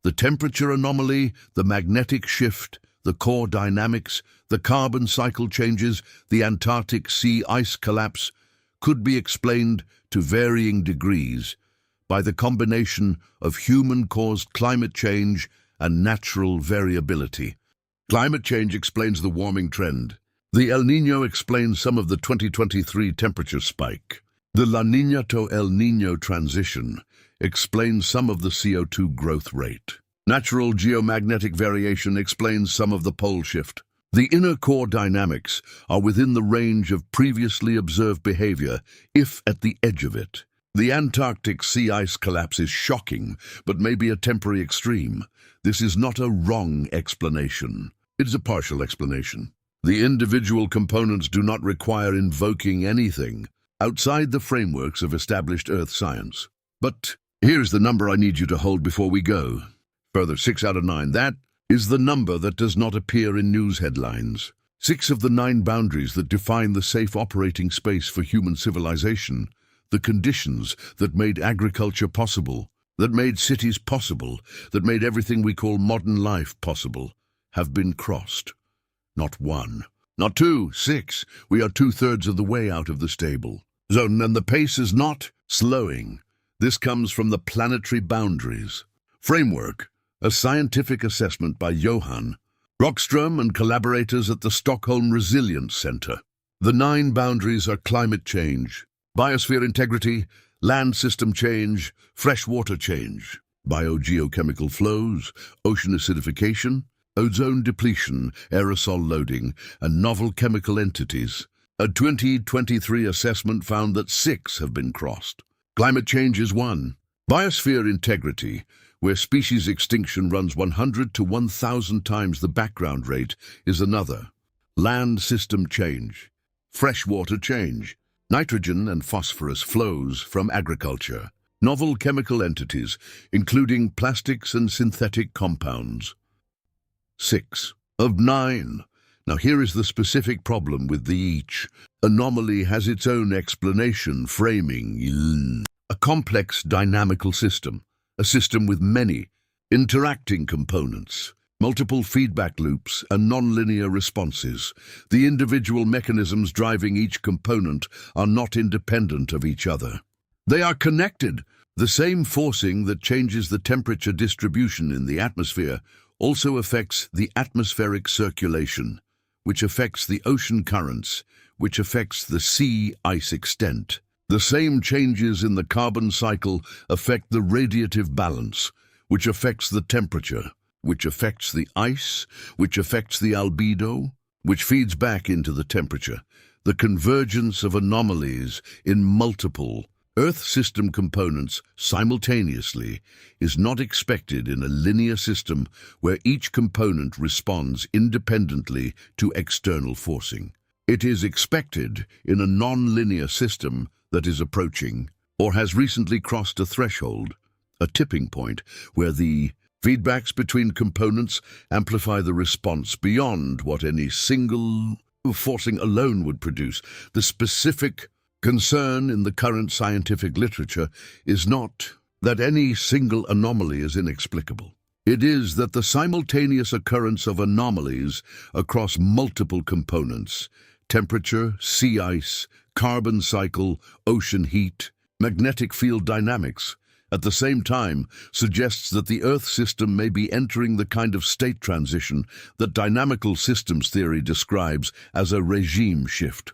A: the temperature anomaly, the magnetic shift, the core dynamics, the carbon cycle changes, the Antarctic sea ice collapse, could be explained to varying degrees by the combination of human-caused climate change and natural variability. Climate change explains the warming trend. The El Niño explains some of the 2023 temperature spike. The La Niña to El Niño transition explains some of the CO2 growth rate. Natural geomagnetic variation explains some of the pole shift. The inner core dynamics are within the range of previously observed behavior, if at the edge of it. The Antarctic sea ice collapse is shocking, but may be a temporary extreme. This is not a wrong explanation. It is a partial explanation. The individual components do not require invoking anything outside the frameworks of established Earth science. But here's the number I need you to hold before we go. Further, 6 out of 9. That is the number that does not appear in news headlines. 6 of the 9 boundaries that define the safe operating space for human civilization, the conditions that made agriculture possible, that made cities possible, that made everything we call modern life possible, have been crossed. Not 1, not 2, 6. We are 2/3 of the way out of the stable zone, and the pace is not slowing. This comes from the planetary boundaries framework, a scientific assessment by Johan Rockström and collaborators at the Stockholm Resilience Center. The 9 boundaries are climate change, biosphere integrity, land system change, freshwater change, biogeochemical flows, ocean acidification, ozone depletion, aerosol loading, and novel chemical entities. A 2023 assessment found that 6 have been crossed. Climate change is 1. Biosphere integrity, where species extinction runs 100 to 1,000 times the background rate, is another. Land system change, freshwater change, nitrogen and phosphorus flows from agriculture, novel chemical entities, including plastics and synthetic compounds. 6 of 9. Now here is the specific problem with each anomaly has its own explanation, framing a complex dynamical system, a system with many interacting components, multiple feedback loops and nonlinear responses. The individual mechanisms driving each component are not independent of each other. They are connected. The same forcing that changes the temperature distribution in the atmosphere also affects the atmospheric circulation, which affects the ocean currents, which affects the sea ice extent. The same changes in the carbon cycle affect the radiative balance, which affects the temperature, which affects the ice, which affects the albedo, which feeds back into the temperature. The convergence of anomalies in multiple Earth system components simultaneously is not expected in a linear system where each component responds independently to external forcing. It is expected in a non-linear system that is approaching or has recently crossed a threshold, a tipping point where the feedbacks between components amplify the response beyond what any single forcing alone would produce. The specific concern in the current scientific literature is not that any single anomaly is inexplicable. It is that the simultaneous occurrence of anomalies across multiple components, temperature, sea ice, carbon cycle, ocean heat, magnetic field dynamics, at the same time suggests that the Earth system may be entering the kind of state transition that dynamical systems theory describes as a regime shift.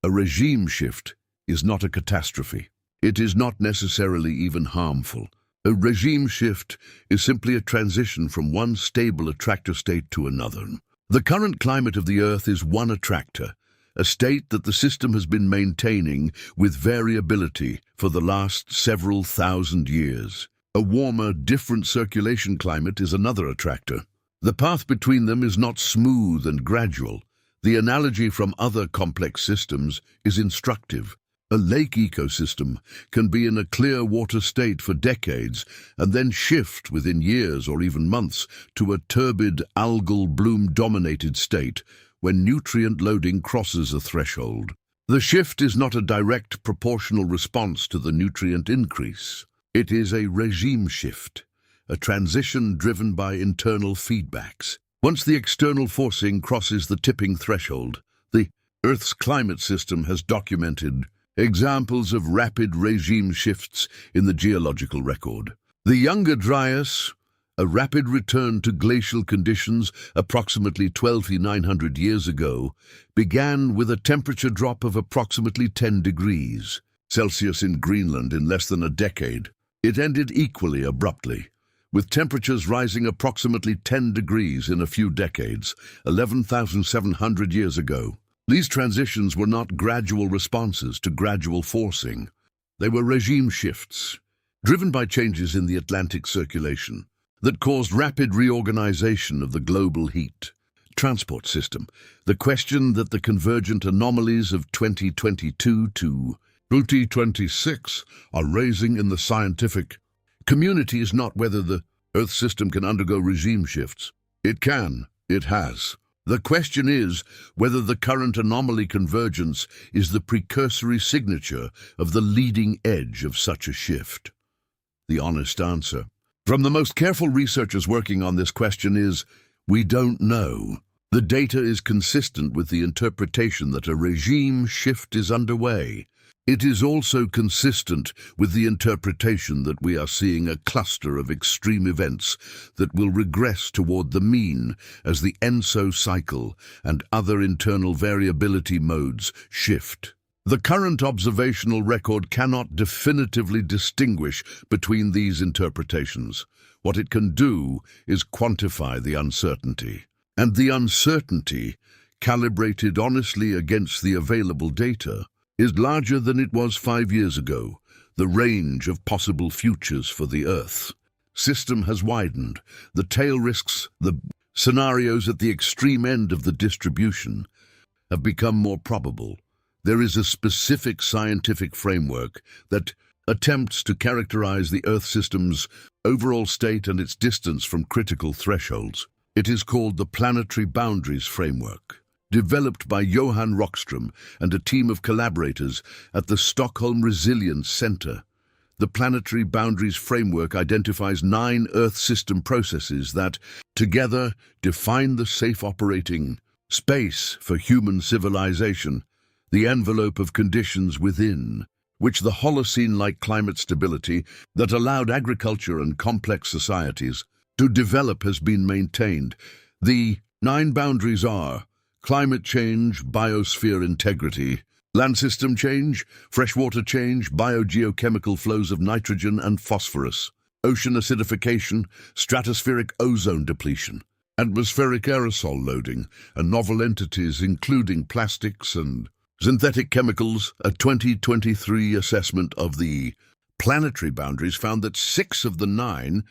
A: A regime shift is not a catastrophe. It is not necessarily even harmful. A regime shift is simply a transition from one stable attractor state to another. The current climate of the Earth is one attractor, a state that the system has been maintaining with variability for the last several thousand years. A warmer, different circulation climate is another attractor. The path between them is not smooth and gradual. The analogy from other complex systems is instructive. A lake ecosystem can be in a clear water state for decades and then shift within years or even months to a turbid algal bloom-dominated state when nutrient loading crosses a threshold. The shift is not a direct proportional response to the nutrient increase. It is a regime shift, a transition driven by internal feedbacks. Once the external forcing crosses the tipping threshold, the Earth's climate system has documented examples of rapid regime shifts in the geological record. The Younger Dryas, a rapid return to glacial conditions approximately 12,900 years ago, began with a temperature drop of approximately 10 degrees Celsius in Greenland in less than a decade. It ended equally abruptly, with temperatures rising approximately 10 degrees in a few decades, 11,700 years ago. These transitions were not gradual responses to gradual forcing. They were regime shifts, driven by changes in the Atlantic circulation, that caused rapid reorganization of the global heat transport system. The question that the convergent anomalies of 2022 to 2026 are raising in the scientific community is not whether the Earth system can undergo regime shifts. It can. It has. The question is whether the current anomaly convergence is the precursory signature of the leading edge of such a shift. The honest answer from the most careful researchers working on this question is, we don't know. The data is consistent with the interpretation that a regime shift is underway. It is also consistent with the interpretation that we are seeing a cluster of extreme events that will regress toward the mean as the ENSO cycle and other internal variability modes shift. The current observational record cannot definitively distinguish between these interpretations. What it can do is quantify the uncertainty. And the uncertainty, calibrated honestly against the available data, is larger than it was 5 years ago. The range of possible futures for the Earth system has widened. The tail risks, the scenarios at the extreme end of the distribution, have become more probable. There is a specific scientific framework that attempts to characterize the Earth system's overall state and its distance from critical thresholds. It is called the Planetary Boundaries Framework, developed by Johan Rockström and a team of collaborators at the Stockholm Resilience Center. The Planetary Boundaries Framework identifies 9 Earth system processes that, together, define the safe operating space for human civilization, the envelope of conditions within which the Holocene-like climate stability that allowed agriculture and complex societies to develop has been maintained. The 9 boundaries are climate change, biosphere integrity, land system change, freshwater change, biogeochemical flows of nitrogen and phosphorus, ocean acidification, stratospheric ozone depletion, atmospheric aerosol loading, and novel entities including plastics and synthetic chemicals. A 2023 assessment of the planetary boundaries found that 6 of the 9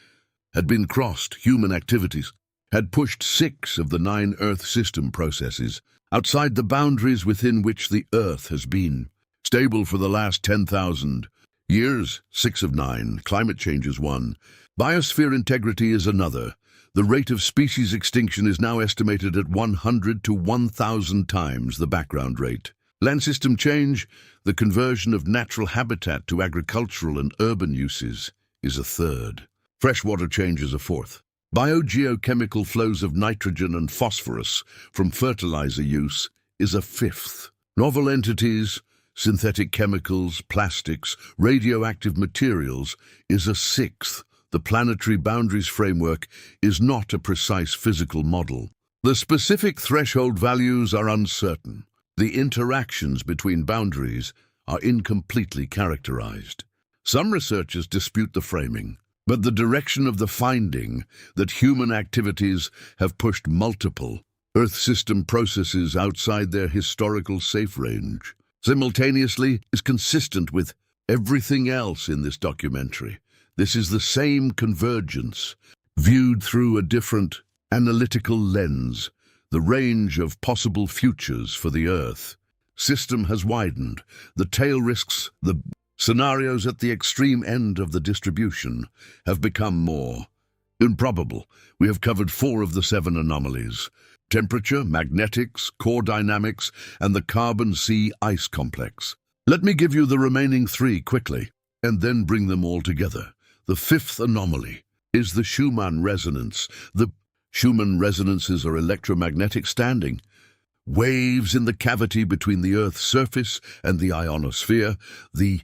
A: had been crossed. Human activities had pushed 6 of the 9 Earth system processes outside the boundaries within which the Earth has been stable for the last 10,000 years. 6 of 9. Climate change is 1. Biosphere integrity is another. The rate of species extinction is now estimated at 100 to 1,000 times the background rate. Land system change, the conversion of natural habitat to agricultural and urban uses, is a 3rd. Freshwater change is a 4th. Biogeochemical flows of nitrogen and phosphorus from fertilizer use is a 5th. Novel entities, synthetic chemicals, plastics, radioactive materials is a 6th. The Planetary Boundaries Framework is not a precise physical model. The specific threshold values are uncertain. The interactions between boundaries are incompletely characterized. Some researchers dispute the framing, but the direction of the finding that human activities have pushed multiple Earth system processes outside their historical safe range simultaneously is consistent with everything else in this documentary. This is the same convergence, viewed through a different analytical lens. The range of possible futures for the Earth system has widened. The tail risks, the scenarios at the extreme end of the distribution have become more improbable. We have covered 4 of the 7 anomalies: temperature, magnetics, core dynamics, and the carbon-sea ice complex. Let me give you the remaining 3 quickly, and then bring them all together. The 5th anomaly is the Schumann resonance. The Schumann resonances are electromagnetic standing waves in the cavity between the Earth's surface and the ionosphere, the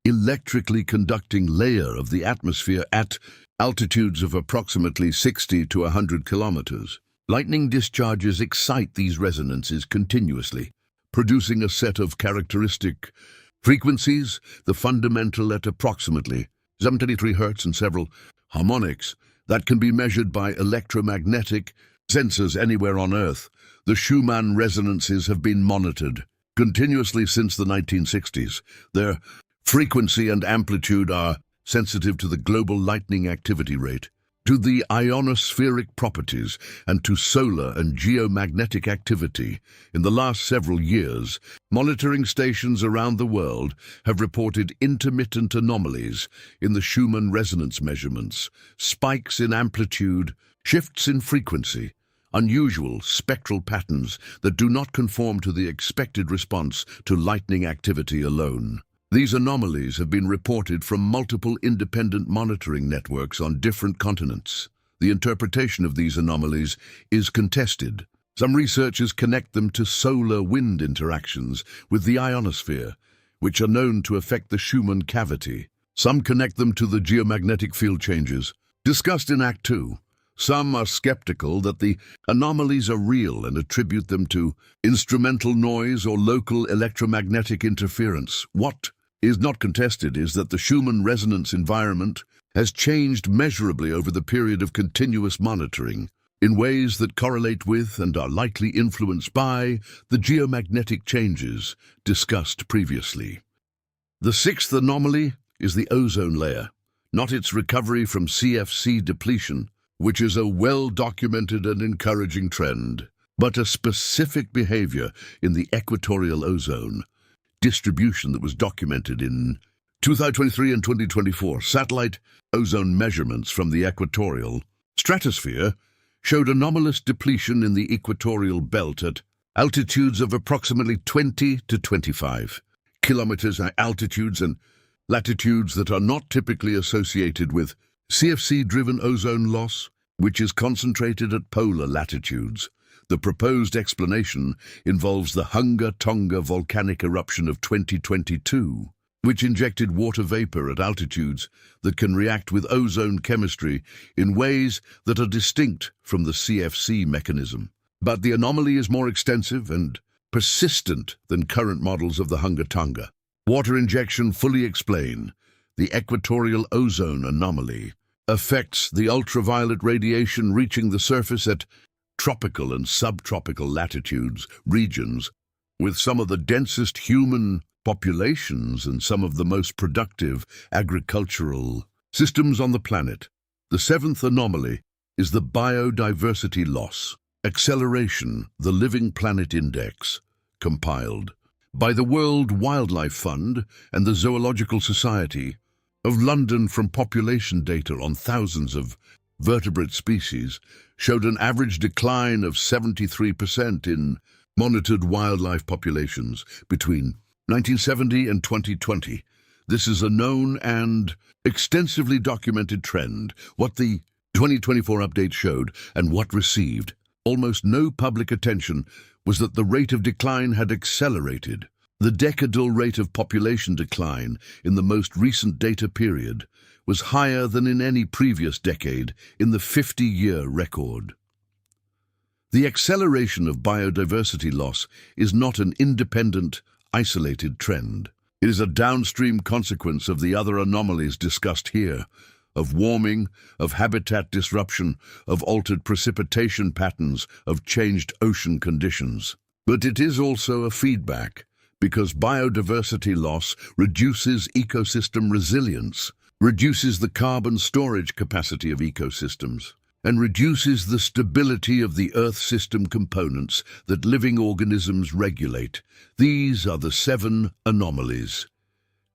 A: electrically conducting layer of the atmosphere at altitudes of approximately 60 to 100 kilometers. Lightning discharges excite these resonances continuously, producing a set of characteristic frequencies, the fundamental at approximately 73 Hz and several harmonics that can be measured by electromagnetic sensors anywhere on Earth. The Schumann resonances have been monitored continuously since the 1960s. Their frequency and amplitude are sensitive to the global lightning activity rate, to the ionospheric properties, and to solar and geomagnetic activity. In the last several years, monitoring stations around the world have reported intermittent anomalies in the Schumann resonance measurements, spikes in amplitude, shifts in frequency, unusual spectral patterns that do not conform to the expected response to lightning activity alone. These anomalies have been reported from multiple independent monitoring networks on different continents. The interpretation of these anomalies is contested. Some researchers connect them to solar-wind interactions with the ionosphere, which are known to affect the Schumann cavity. Some connect them to the geomagnetic field changes discussed in Act 2. Some are skeptical that the anomalies are real and attribute them to instrumental noise or local electromagnetic interference. What is not contested is that the Schumann resonance environment has changed measurably over the period of continuous monitoring in ways that correlate with and are likely influenced by the geomagnetic changes discussed previously. The 6th anomaly is the ozone layer, not its recovery from CFC depletion, which is a well-documented and encouraging trend, but a specific behavior in the equatorial ozone distribution that was documented in 2023 and 2024. Satellite ozone measurements from the equatorial stratosphere showed anomalous depletion in the equatorial belt at altitudes of approximately 20 to 25 kilometers, altitudes and latitudes that are not typically associated with CFC-driven ozone loss, which is concentrated at polar latitudes. The proposed explanation involves the Hunga Tonga volcanic eruption of 2022, which injected water vapor at altitudes that can react with ozone chemistry in ways that are distinct from the CFC mechanism. But the anomaly is more extensive and persistent than current models of the Hunga Tonga. Water injection fully explain. The equatorial ozone anomaly affects the ultraviolet radiation reaching the surface at tropical and subtropical latitudes, regions with some of the densest human populations and some of the most productive agricultural systems on the planet. The seventh anomaly is the biodiversity loss. Acceleration, the Living Planet Index, compiled by the World Wildlife Fund and the Zoological Society of London from population data on thousands of vertebrate species, showed an average decline of 73% in monitored wildlife populations between 1970 and 2020. This is a known and extensively documented trend. What the 2024 update showed and what received almost no public attention was that the rate of decline had accelerated. The decadal rate of population decline in the most recent data period was higher than in any previous decade in the 50-year record. The acceleration of biodiversity loss is not an independent, isolated trend. It is a downstream consequence of the other anomalies discussed here, of warming, of habitat disruption, of altered precipitation patterns, of changed ocean conditions. But it is also a feedback, because biodiversity loss reduces ecosystem resilience, reduces the carbon storage capacity of ecosystems, and reduces the stability of the Earth system components that living organisms regulate. These are the 7 anomalies.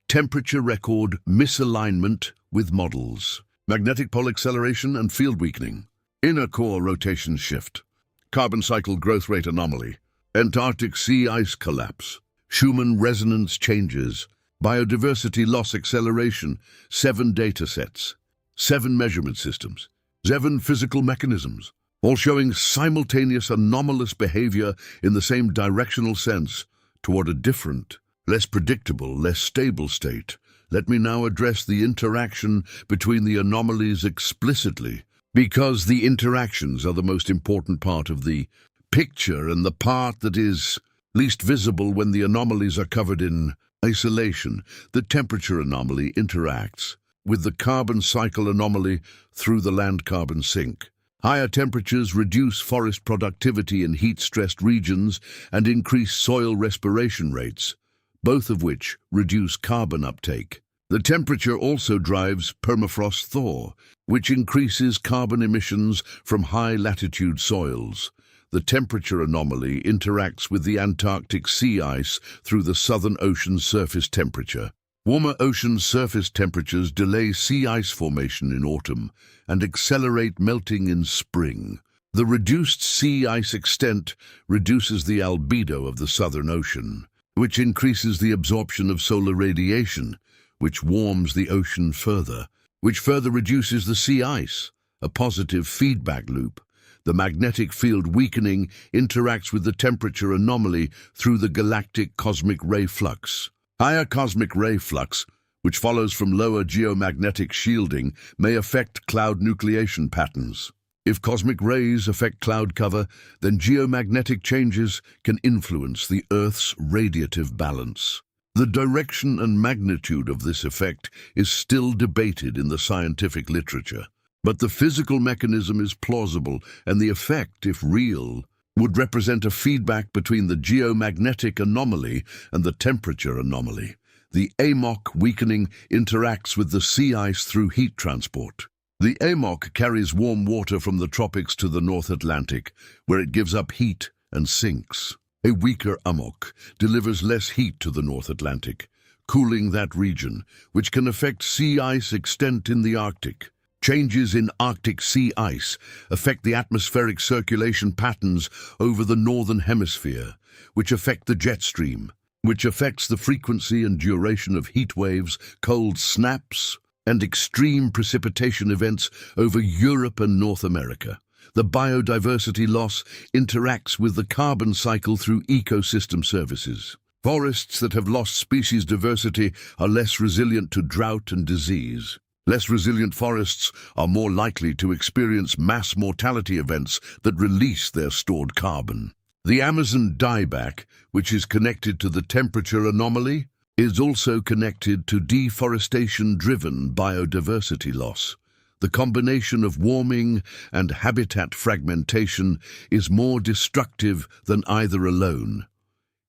A: Temperature record misalignment with models, magnetic pole acceleration and field weakening, inner core rotation shift, carbon cycle growth rate anomaly, Antarctic sea ice collapse, Schumann resonance changes, biodiversity loss acceleration, 7 data sets, 7 measurement systems, 7 physical mechanisms, all showing simultaneous anomalous behavior in the same directional sense toward a different, less predictable, less stable state. Let me now address the interaction between the anomalies explicitly, because the interactions are the most important part of the picture and the part that is least visible when the anomalies are covered in isolation. The temperature anomaly interacts with the carbon cycle anomaly through the land carbon sink. Higher temperatures reduce forest productivity in heat-stressed regions and increase soil respiration rates, both of which reduce carbon uptake. The temperature also drives permafrost thaw, which increases carbon emissions from high-latitude soils. The temperature anomaly interacts with the Antarctic sea ice through the Southern Ocean surface temperature. Warmer ocean surface temperatures delay sea ice formation in autumn and accelerate melting in spring. The reduced sea ice extent reduces the albedo of the Southern Ocean, which increases the absorption of solar radiation, which warms the ocean further, which further reduces the sea ice, a positive feedback loop. The magnetic field weakening interacts with the temperature anomaly through the galactic cosmic ray flux. Higher cosmic ray flux, which follows from lower geomagnetic shielding, may affect cloud nucleation patterns. If cosmic rays affect cloud cover, then geomagnetic changes can influence the Earth's radiative balance. The direction and magnitude of this effect is still debated in the scientific literature. But the physical mechanism is plausible, and the effect, if real, would represent a feedback between the geomagnetic anomaly and the temperature anomaly. The AMOC weakening interacts with the sea ice through heat transport. The AMOC carries warm water from the tropics to the North Atlantic, where it gives up heat and sinks. A weaker AMOC delivers less heat to the North Atlantic, cooling that region, which can affect sea ice extent in the Arctic. Changes in Arctic sea ice affect the atmospheric circulation patterns over the northern hemisphere, which affect the jet stream, which affects the frequency and duration of heat waves, cold snaps, and extreme precipitation events over Europe and North America. The biodiversity loss interacts with the carbon cycle through ecosystem services. Forests that have lost species diversity are less resilient to drought and disease. Less resilient forests are more likely to experience mass mortality events that release their stored carbon. The Amazon dieback, which is connected to the temperature anomaly, is also connected to deforestation-driven biodiversity loss. The combination of warming and habitat fragmentation is more destructive than either alone.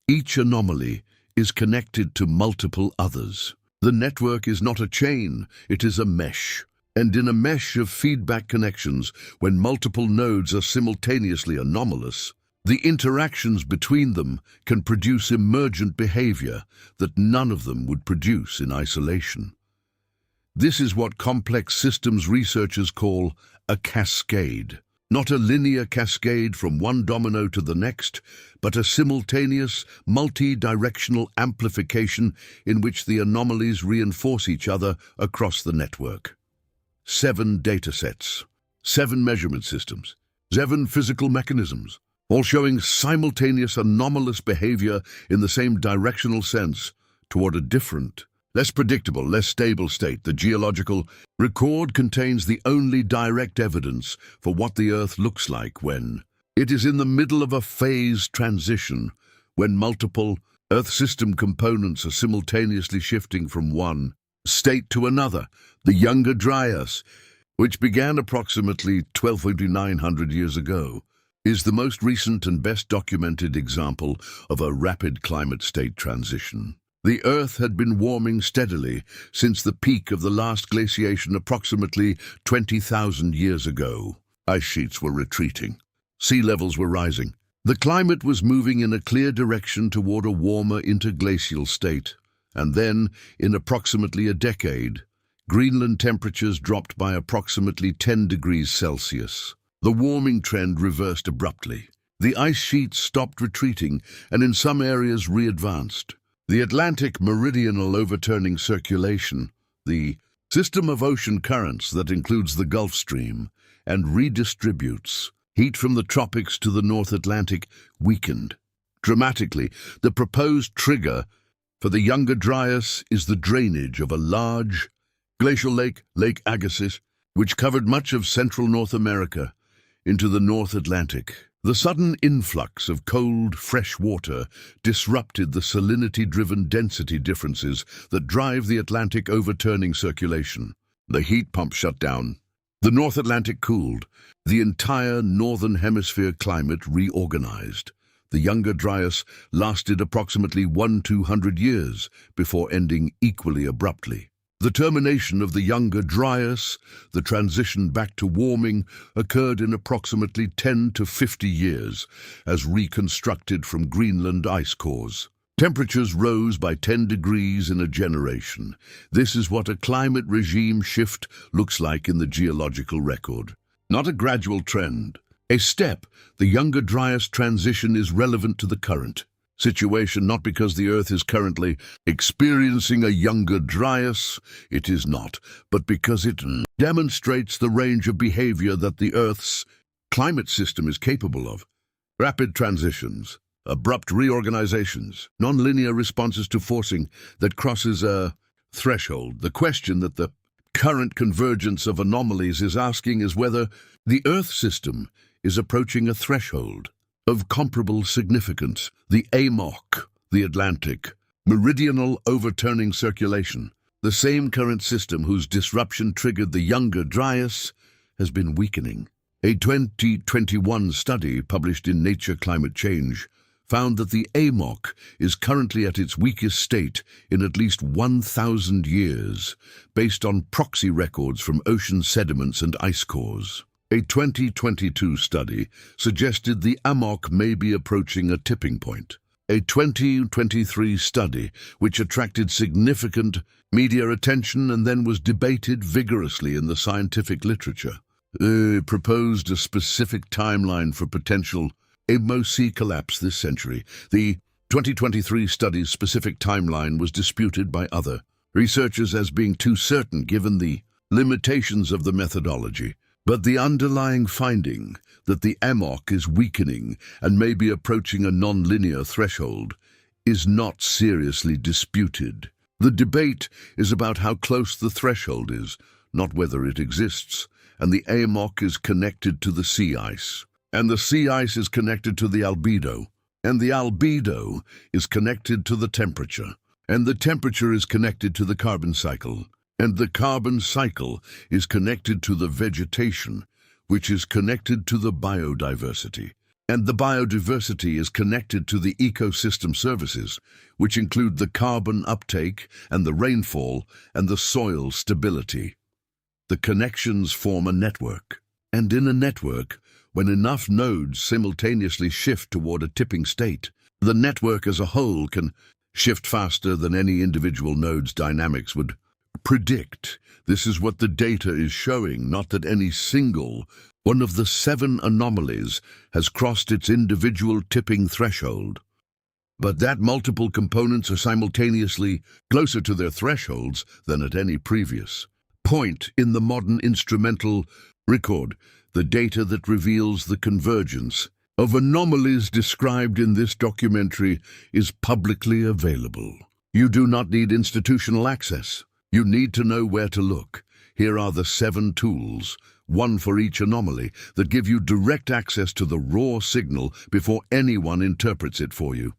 A: Each anomaly is connected to multiple others. The network is not a chain, it is a mesh. And in a mesh of feedback connections, when multiple nodes are simultaneously anomalous, the interactions between them can produce emergent behavior that none of them would produce in isolation. This is what complex systems researchers call a cascade. Not a linear cascade from one domino to the next, but a simultaneous, multi-directional amplification in which the anomalies reinforce each other across the network. 7 datasets, 7 measurement systems, 7 physical mechanisms, all showing simultaneous anomalous behavior in the same directional sense toward a different, less predictable, less stable state. The geological record contains the only direct evidence for what the Earth looks like when it is in the middle of a phase transition, when multiple Earth system components are simultaneously shifting from one state to another. The Younger Dryas, which began approximately 12,900 years ago, is the most recent and best documented example of a rapid climate state transition. The Earth had been warming steadily since the peak of the last glaciation approximately 20,000 years ago. Ice sheets were retreating. Sea levels were rising. The climate was moving in a clear direction toward a warmer interglacial state. And then, in approximately a decade, Greenland temperatures dropped by approximately 10 degrees Celsius. The warming trend reversed abruptly. The ice sheets stopped retreating and in some areas re-advanced. The Atlantic meridional overturning circulation, the system of ocean currents that includes the Gulf Stream and redistributes heat from the tropics to the North Atlantic, weakened. Dramatically, the proposed trigger for the Younger Dryas is the drainage of a large glacial lake, Lake Agassiz, which covered much of central North America, into the North Atlantic. The sudden influx of cold, fresh water disrupted the salinity-driven density differences that drive the Atlantic overturning circulation. The heat pump shut down. The North Atlantic cooled. The entire northern hemisphere climate reorganized. The Younger Dryas lasted approximately 200 years before ending equally abruptly. The termination of the Younger Dryas, the transition back to warming, occurred in approximately 10 to 50 years, as reconstructed from Greenland ice cores. Temperatures rose by 10 degrees in a generation. This is what a climate regime shift looks like in the geological record. Not a gradual trend. A step. The Younger Dryas transition is relevant to the current situation, not because the Earth is currently experiencing a Younger Dryas, it is not, but because it demonstrates the range of behavior that the Earth's climate system is capable of. Rapid transitions, abrupt reorganizations, non-linear responses to forcing that crosses a threshold. The question that the current convergence of anomalies is asking is whether the Earth system is approaching a threshold of comparable significance. The AMOC, the Atlantic, meridional overturning circulation, the same current system whose disruption triggered the Younger Dryas, has been weakening. A 2021 study published in Nature Climate Change found that the AMOC is currently at its weakest state in at least 1,000 years, based on proxy records from ocean sediments and ice cores. A 2022 study suggested the AMOC may be approaching a tipping point. a 2023 study which attracted significant media attention and then was debated vigorously in the scientific literature. Proposed a specific timeline for potential AMOC collapse this century. The 2023 study's specific timeline was disputed by other researchers as being too certain given the limitations of the methodology. But the underlying finding that the AMOC is weakening and may be approaching a non-linear threshold is not seriously disputed. The debate is about how close the threshold is, not whether it exists, and the AMOC is connected to the sea ice, and the sea ice is connected to the albedo, and the albedo is connected to the temperature, and the temperature is connected to the carbon cycle, and the carbon cycle is connected to the vegetation, which is connected to the biodiversity. And the biodiversity is connected to the ecosystem services, which include the carbon uptake and the rainfall and the soil stability. The connections form a network. And in a network, when enough nodes simultaneously shift toward a tipping state, the network as a whole can shift faster than any individual node's dynamics would predict. This is what the data is showing, not that any single one of the 7 anomalies has crossed its individual tipping threshold, but that multiple components are simultaneously closer to their thresholds than at any previous point in the modern instrumental record. The data that reveals the convergence of anomalies described in this documentary is publicly available. You do not need institutional access. You need to know where to look. Here are the 7 tools, one for each anomaly, that give you direct access to the raw signal before anyone interprets it for you.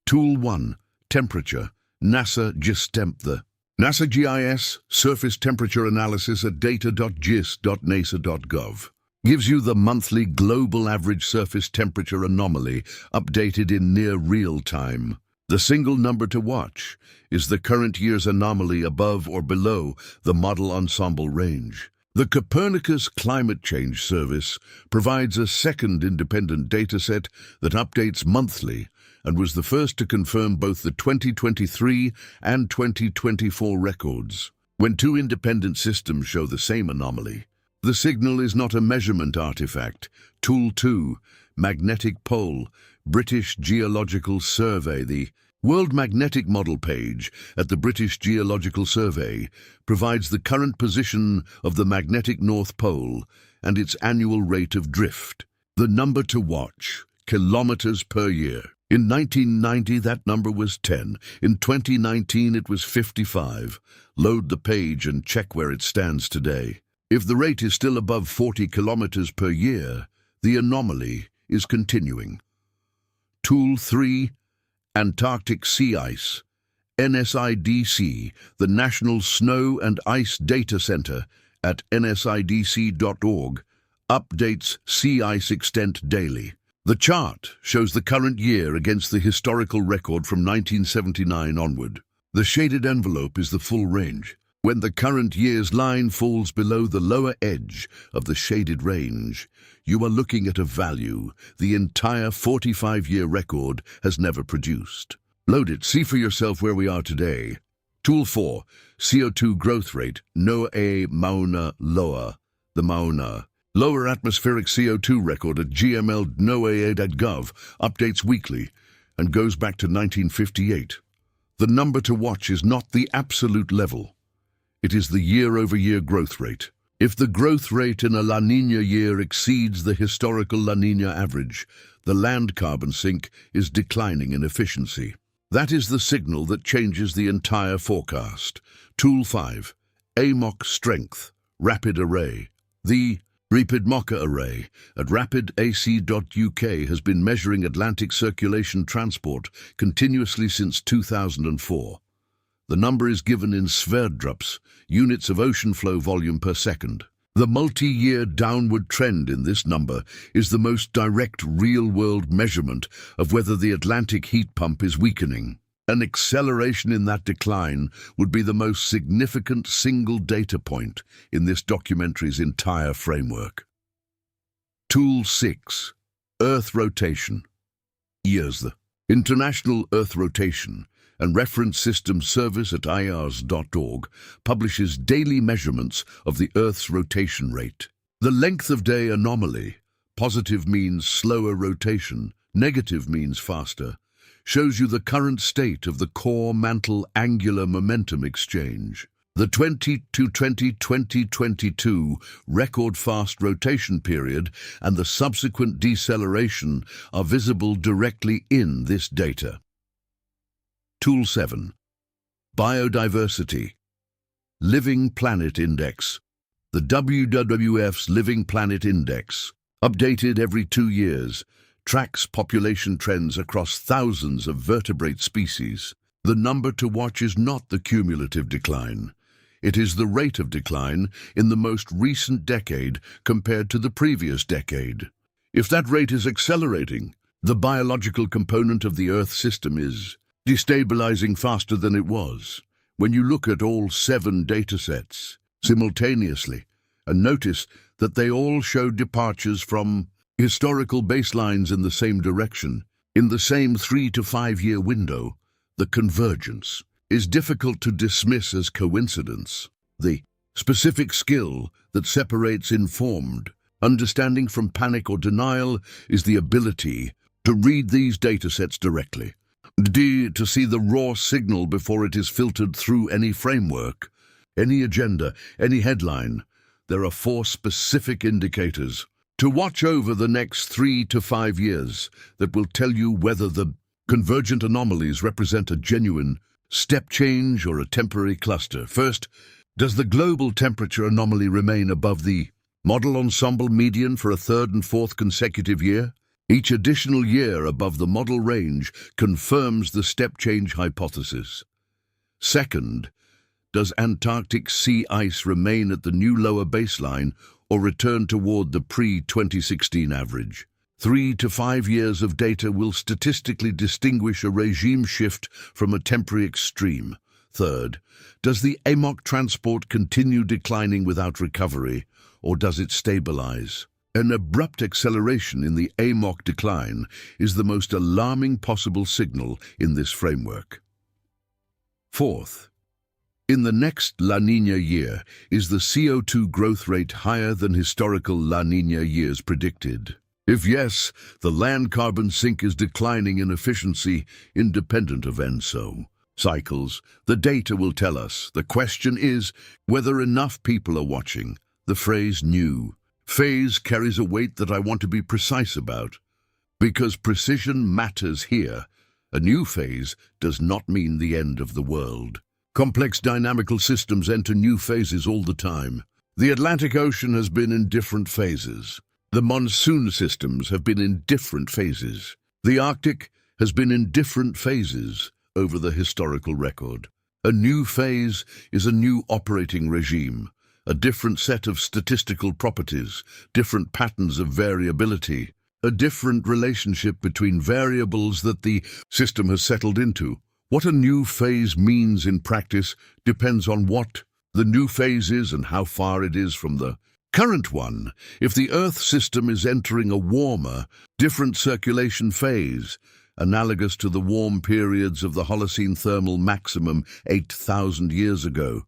A: Tool 1. Temperature. NASA GISTEMP. The NASA GIS Surface Temperature Analysis at data.gis.nasa.gov gives you the monthly global average surface temperature anomaly updated in near real time. The single number to watch is the current year's anomaly above or below the model ensemble range. The Copernicus Climate Change Service provides a second independent dataset that updates monthly and was the first to confirm both the 2023 and 2024 records. When 2 independent systems show the same anomaly, the signal is not a measurement artifact. Tool 2, Magnetic Pole, British Geological Survey. The World Magnetic Model page at the British Geological Survey provides the current position of the magnetic North Pole and its annual rate of drift. The number to watch, kilometers per year. In 1990, that number was 10. In 2019, it was 55. Load the page and check where it stands today. If the rate is still above 40 kilometers per year, the anomaly is continuing. Tool 3, Antarctic Sea Ice. NSIDC, the National Snow and Ice Data Center at nsidc.org, updates sea ice extent daily. The chart shows the current year against the historical record from 1979 onward. The shaded envelope is the full range. When the current year's line falls below the lower edge of the shaded range, you are looking at a value the entire 45-year record has never produced. Load it, see for yourself where we are today. Tool 4, CO2 growth rate, NOAA Mauna Loa. The Mauna Lower Atmospheric CO2 record at gml.noaa.gov updates weekly and goes back to 1958. The number to watch is not the absolute level. It is the year-over-year growth rate. If the growth rate in a La Niña year exceeds the historical La Niña average, the land carbon sink is declining in efficiency. That is the signal that changes the entire forecast. Tool 5, AMOC Strength, Rapid Array. The RapidMOCA array at rapidac.uk has been measuring Atlantic circulation transport continuously since 2004. The number is given in Sverdrups, units of ocean flow volume per second. The multi-year downward trend in this number is the most direct real-world measurement of whether the Atlantic heat pump is weakening. An acceleration in that decline would be the most significant single data point in this documentary's entire framework. Tool 6, Earth Rotation. International Earth Rotation and Reference System Service at iars.org publishes daily measurements of the Earth's rotation rate. The length of day anomaly, positive means slower rotation, negative means faster, shows you the current state of the core mantle angular momentum exchange. The 2020-2022 record fast rotation period and the subsequent deceleration are visible directly in this data. Tool 7. Biodiversity. Living Planet Index. The WWF's Living Planet Index, updated every 2 years, tracks population trends across thousands of vertebrate species. The number to watch is not the cumulative decline. It is the rate of decline in the most recent decade compared to the previous decade. If that rate is accelerating, the biological component of the Earth system is destabilizing faster than it was. When you look at all 7 datasets simultaneously and notice that they all show departures from historical baselines in the same direction, in the same 3 to 5 year window, the convergence is difficult to dismiss as coincidence. The specific skill that separates informed understanding from panic or denial is the ability to read these datasets directly, to see the raw signal before it is filtered through any framework, any agenda, any headline. There are 4 specific indicators to watch over the next 3 to 5 years that will tell you whether the convergent anomalies represent a genuine step change or a temporary cluster. First, does the global temperature anomaly remain above the model ensemble median for a 3rd and 4th consecutive year? Each additional year above the model range confirms the step change hypothesis. Second, does Antarctic sea ice remain at the new lower baseline or return toward the pre-2016 average? 3 to 5 years of data will statistically distinguish a regime shift from a temporary extreme. Third, does the AMOC transport continue declining without recovery, or does it stabilize? An abrupt acceleration in the AMOC decline is the most alarming possible signal in this framework. Fourth, in the next La Niña year, is the CO2 growth rate higher than historical La Niña years predicted? If yes, the land carbon sink is declining in efficiency independent of ENSO cycles. The data will tell us. The question is whether enough people are watching. The phrase new phase carries a weight that I want to be precise about, because precision matters here. A new phase does not mean the end of the world. Complex dynamical systems enter new phases all the time. The Atlantic Ocean has been in different phases. The monsoon systems have been in different phases. The Arctic has been in different phases over the historical record. A new phase is a new operating regime, a different set of statistical properties, different patterns of variability, a different relationship between variables that the system has settled into. What a new phase means in practice depends on what the new phase is and how far it is from the current one. If the Earth system is entering a warmer, different circulation phase, analogous to the warm periods of the Holocene thermal maximum 8,000 years ago,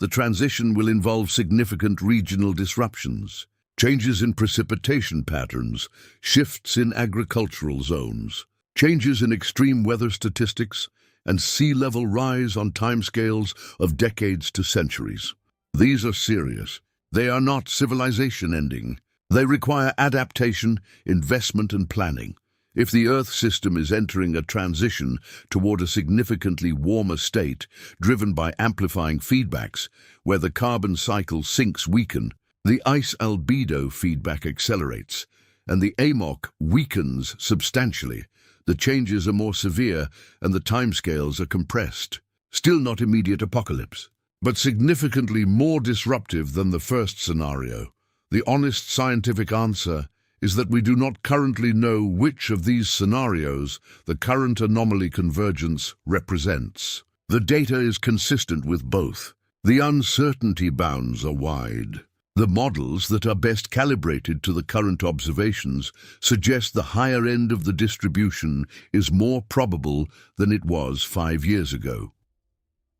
A: the transition will involve significant regional disruptions, changes in precipitation patterns, shifts in agricultural zones, changes in extreme weather statistics, and sea level rise on timescales of decades to centuries. These are serious. They are not civilization ending. They require adaptation, investment, and planning. If the Earth system is entering a transition toward a significantly warmer state, driven by amplifying feedbacks, where the carbon cycle sinks weaken, the ice albedo feedback accelerates, and the AMOC weakens substantially, the changes are more severe and the timescales are compressed. Still not immediate apocalypse, but significantly more disruptive than the first scenario. The honest scientific answer is that we do not currently know which of these scenarios the current anomaly convergence represents. The data is consistent with both. The uncertainty bounds are wide. The models that are best calibrated to the current observations suggest the higher end of the distribution is more probable than it was 5 years ago.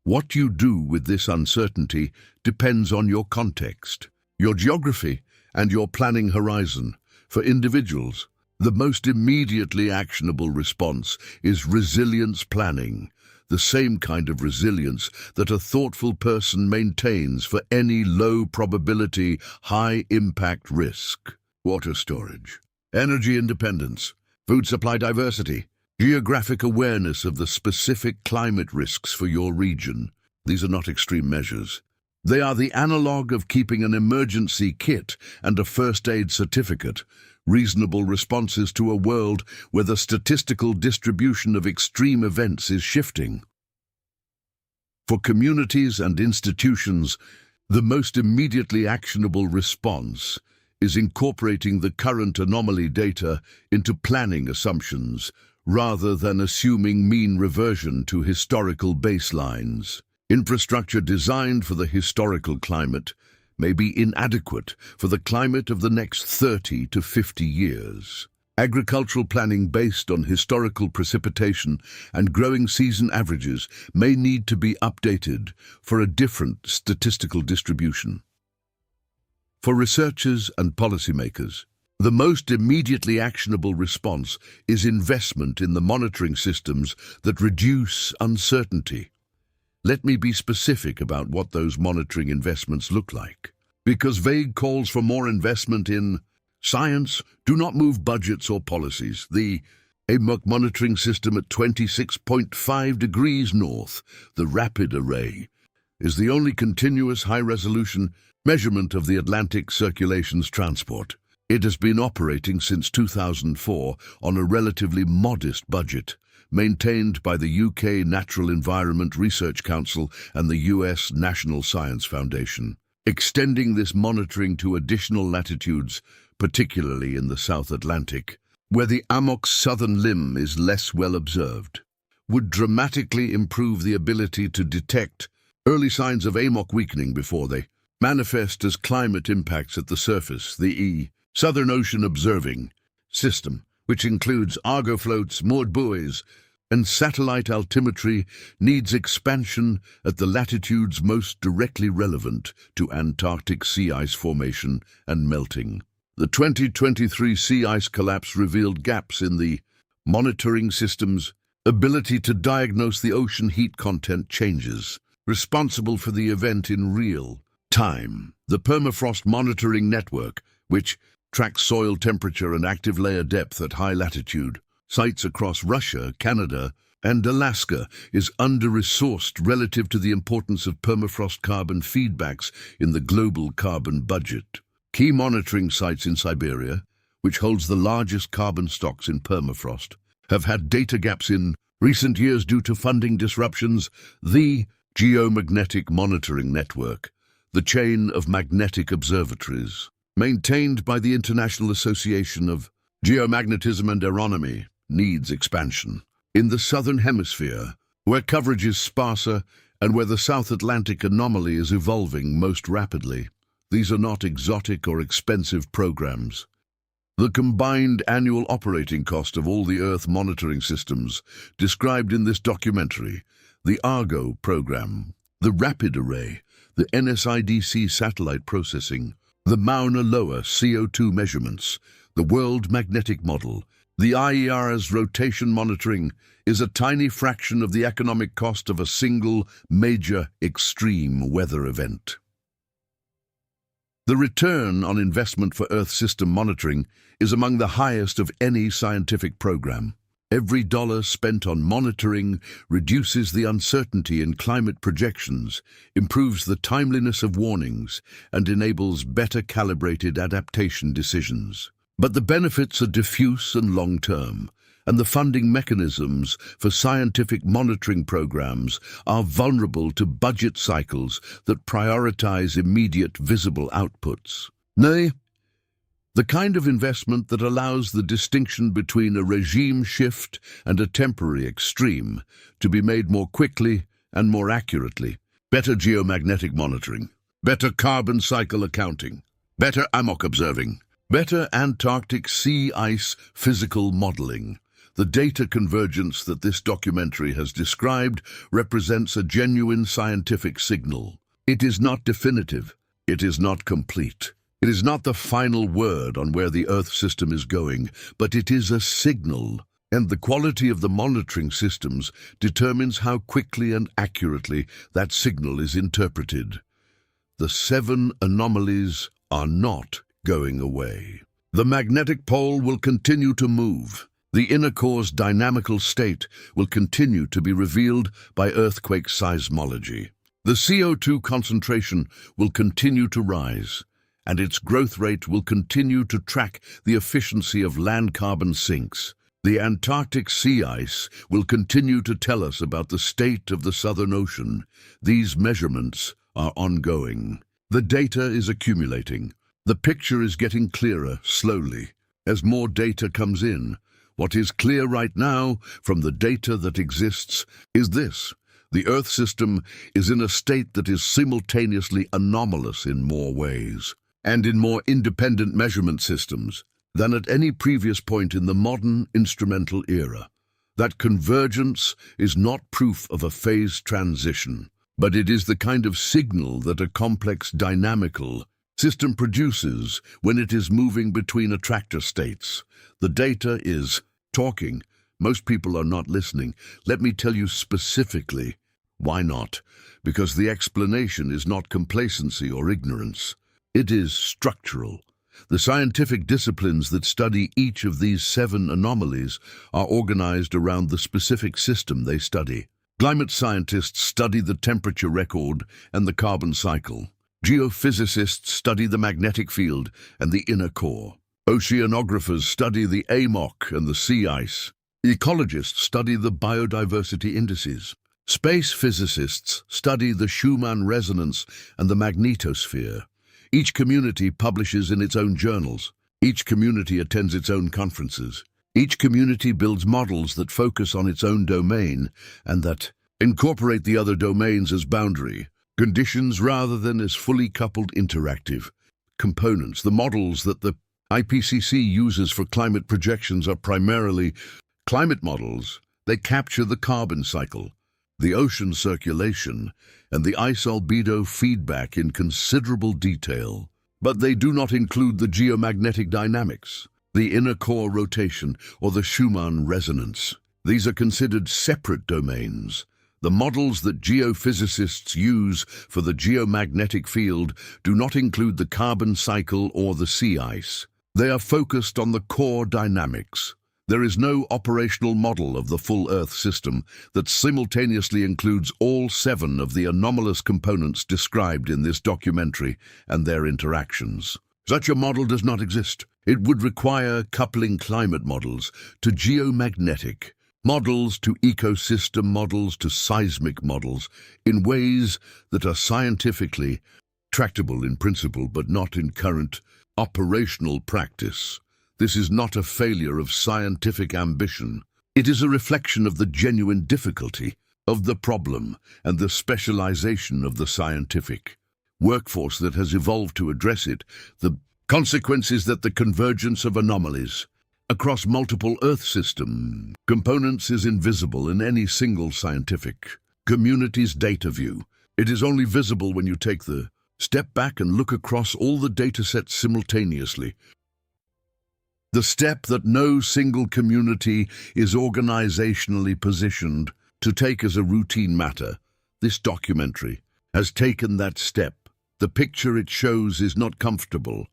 A: What you do with this uncertainty depends on your context, your geography, and your planning horizon. For individuals, the most immediately actionable response is resilience planning, the same kind of resilience that a thoughtful person maintains for any low-probability, high-impact risk. Water storage, energy independence, food supply diversity, geographic awareness of the specific climate risks for your region. These are not extreme measures. They are the analog of keeping an emergency kit and a first aid certificate, reasonable responses to a world where the statistical distribution of extreme events is shifting. For communities and institutions, the most immediately actionable response is incorporating the current anomaly data into planning assumptions, rather than assuming mean reversion to historical baselines. Infrastructure designed for the historical climate may be inadequate for the climate of the next 30 to 50 years. Agricultural planning based on historical precipitation and growing season averages may need to be updated for a different statistical distribution. For researchers and policymakers, the most immediately actionable response is investment in the monitoring systems that reduce uncertainty. Let me be specific about what those monitoring investments look like. Because vague calls for more investment in science do not move budgets or policies. The AMOC monitoring system at 26.5 degrees north, the rapid array, is the only continuous high-resolution measurement of the Atlantic circulation's transport. It has been operating since 2004 on a relatively modest budget, maintained by the UK Natural Environment Research Council and the US National Science Foundation. Extending this monitoring to additional latitudes, particularly in the South Atlantic, where the AMOC's southern limb is less well observed, would dramatically improve the ability to detect early signs of AMOC weakening before they manifest as climate impacts at the surface. The Southern Ocean Observing System, which includes Argo floats, moored buoys, and satellite altimetry, needs expansion at the latitudes most directly relevant to Antarctic sea ice formation and melting. The 2023 sea ice collapse revealed gaps in the monitoring system's ability to diagnose the ocean heat content changes responsible for the event in real time. The Permafrost Monitoring Network, which tracks soil temperature and active layer depth at high latitude sites across Russia, Canada, and Alaska, is under-resourced relative to the importance of permafrost carbon feedbacks in the global carbon budget. Key monitoring sites in Siberia, which holds the largest carbon stocks in permafrost, have had data gaps in recent years due to funding disruptions. The Geomagnetic Monitoring Network, the chain of magnetic observatories, maintained by the International Association of Geomagnetism and Aeronomy, needs expansion. In the Southern Hemisphere, where coverage is sparser and where the South Atlantic anomaly is evolving most rapidly, these are not exotic or expensive programs. The combined annual operating cost of all the Earth monitoring systems described in this documentary, the Argo program, the Rapid Array, the NSIDC satellite processing, the Mauna Loa CO2 measurements, the World Magnetic Model, the IER's rotation monitoring, is a tiny fraction of the economic cost of a single major extreme weather event. The return on investment for Earth system monitoring is among the highest of any scientific program. Every dollar spent on monitoring reduces the uncertainty in climate projections, improves the timeliness of warnings, and enables better calibrated adaptation decisions. But the benefits are diffuse and long-term, and the funding mechanisms for scientific monitoring programs are vulnerable to budget cycles that prioritize immediate visible outputs. Nay, the kind of investment that allows the distinction between a regime shift and a temporary extreme to be made more quickly and more accurately. Better geomagnetic monitoring, better carbon cycle accounting, better AMOC observing, better Antarctic sea ice physical modeling. The data convergence that this documentary has described represents a genuine scientific signal. It is not definitive. It is not complete. It is not the final word on where the Earth system is going, but it is a signal. And the quality of the monitoring systems determines how quickly and accurately that signal is interpreted. The 7 anomalies are not going away. The magnetic pole will continue to move. The inner core's dynamical state will continue to be revealed by earthquake seismology. The CO2 concentration will continue to rise, and its growth rate will continue to track the efficiency of land carbon sinks. The Antarctic sea ice will continue to tell us about the state of the Southern Ocean. These measurements are ongoing. The data is accumulating. The picture is getting clearer slowly as more data comes in. What is clear right now from the data that exists is this. The Earth system is in a state that is simultaneously anomalous in more ways, and in more independent measurement systems than at any previous point in the modern instrumental era. That convergence is not proof of a phase transition, but it is the kind of signal that a complex dynamical system produces when it is moving between attractor states. The data is talking. Most people are not listening. Let me tell you specifically why not. Because the explanation is not complacency or ignorance. It is structural. The scientific disciplines that study each of these 7 anomalies are organized around the specific system they study. Climate scientists study the temperature record and the carbon cycle. Geophysicists study the magnetic field and the inner core. Oceanographers study the AMOC and the sea ice. Ecologists study the biodiversity indices. Space physicists study the Schumann resonance and the magnetosphere. Each community publishes in its own journals. Each community attends its own conferences. Each community builds models that focus on its own domain and that incorporate the other domains as boundary conditions rather than as fully coupled interactive components. The models that the IPCC uses for climate projections are primarily climate models. They capture the carbon cycle, the ocean circulation, and the ice albedo feedback in considerable detail. But they do not include the geomagnetic dynamics, the inner core rotation, or the Schumann resonance. These are considered separate domains. The models that geophysicists use for the geomagnetic field do not include the carbon cycle or the sea ice. They are focused on the core dynamics. There is no operational model of the full Earth system that simultaneously includes all 7 of the anomalous components described in this documentary and their interactions. Such a model does not exist. It would require coupling climate models to geomagnetic models to ecosystem models to seismic models in ways that are scientifically tractable in principle but not in current operational practice. This is not a failure of scientific ambition. It is a reflection of the genuine difficulty of the problem and the specialization of the scientific workforce that has evolved to address it. The consequence is that the convergence of anomalies across multiple Earth system components is invisible in any single scientific community's data view. It is only visible when you take the step back and look across all the datasets simultaneously. The step that no single community is organizationally positioned to take as a routine matter. This documentary has taken that step. The picture it shows is not comfortable,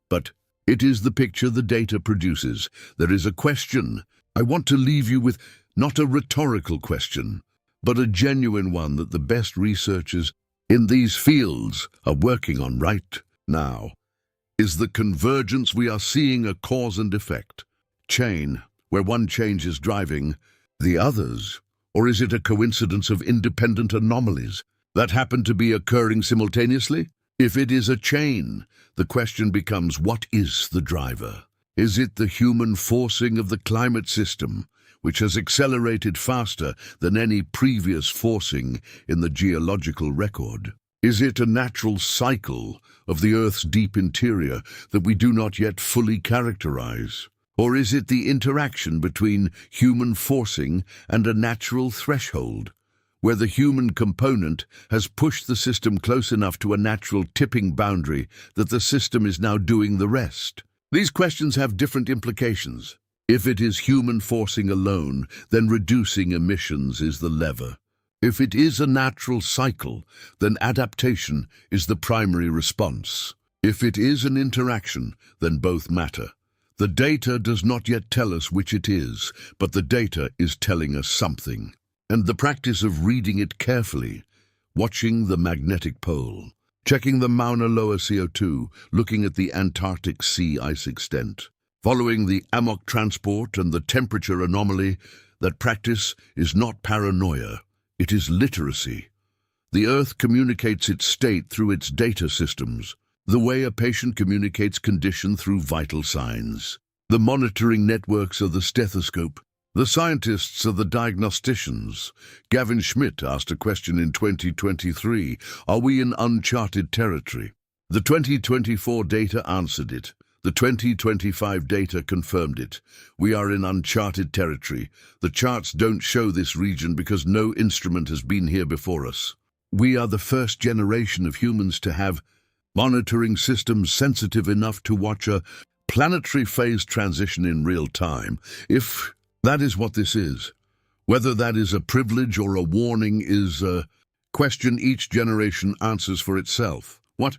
A: but it is the picture the data produces. There is a question. I want to leave you with not a rhetorical question, but a genuine one that the best researchers in these fields are working on right now. Is the convergence we are seeing a cause and effect chain, where one change is driving the others? Or is it a coincidence of independent anomalies that happen to be occurring simultaneously? If it is a chain, the question becomes, what is the driver? Is it the human forcing of the climate system, which has accelerated faster than any previous forcing in the geological record? Is it a natural cycle of the Earth's deep interior that we do not yet fully characterize? Or is it the interaction between human forcing and a natural threshold, where the human component has pushed the system close enough to a natural tipping boundary that the system is now doing the rest? These questions have different implications. If it is human forcing alone, then reducing emissions is the lever. If it is a natural cycle, then adaptation is the primary response. If it is an interaction, then both matter. The data does not yet tell us which it is, but the data is telling us something. And the practice of reading it carefully, watching the magnetic pole, checking the Mauna Loa CO2, looking at the Antarctic sea ice extent, following the amok transport and the temperature anomaly, that practice is not paranoia. It is literacy. The Earth communicates its state through its data systems, the way a patient communicates condition through vital signs. The monitoring networks are the stethoscope. The scientists are the diagnosticians. Gavin Schmidt asked a question in 2023, are we in uncharted territory? The 2024 data answered it. The 2025 data confirmed it. We are in uncharted territory. The charts don't show this region because no instrument has been here before us. We are the first generation of humans to have monitoring systems sensitive enough to watch a planetary phase transition in real time, if that is what this is. Whether that is a privilege or a warning is a question each generation answers for itself. What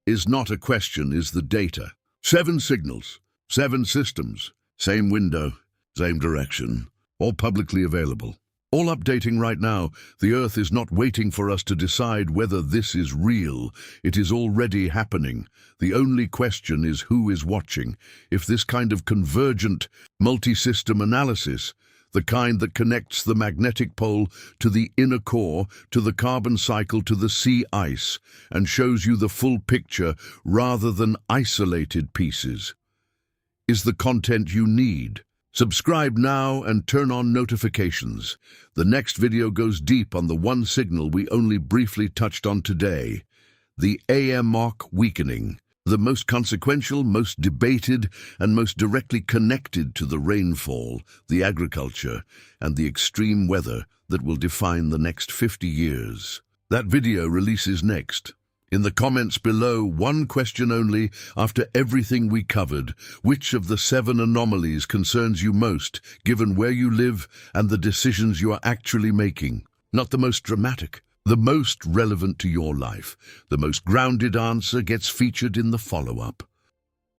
A: is not a question is the data. 7 signals, 7 systems, same window, same direction, all publicly available. All updating right now. The Earth is not waiting for us to decide whether this is real. It is already happening. The only question is who is watching. If this kind of convergent, multi-system analysis, the kind that connects the magnetic pole to the inner core, to the carbon cycle, to the sea ice, and shows you the full picture rather than isolated pieces, is the content you need. Subscribe now and turn on notifications. The next video goes deep on the one signal we only briefly touched on today, the amok weakening, the most consequential, most debated, and most directly connected to the rainfall, the agriculture, and the extreme weather that will define the next 50 years. That video releases next. In the comments below, one question only, after everything we covered: which of the 7 anomalies concerns you most, given where you live and the decisions you are actually making? Not the most dramatic, the most relevant to your life. The most grounded answer gets featured in the follow-up.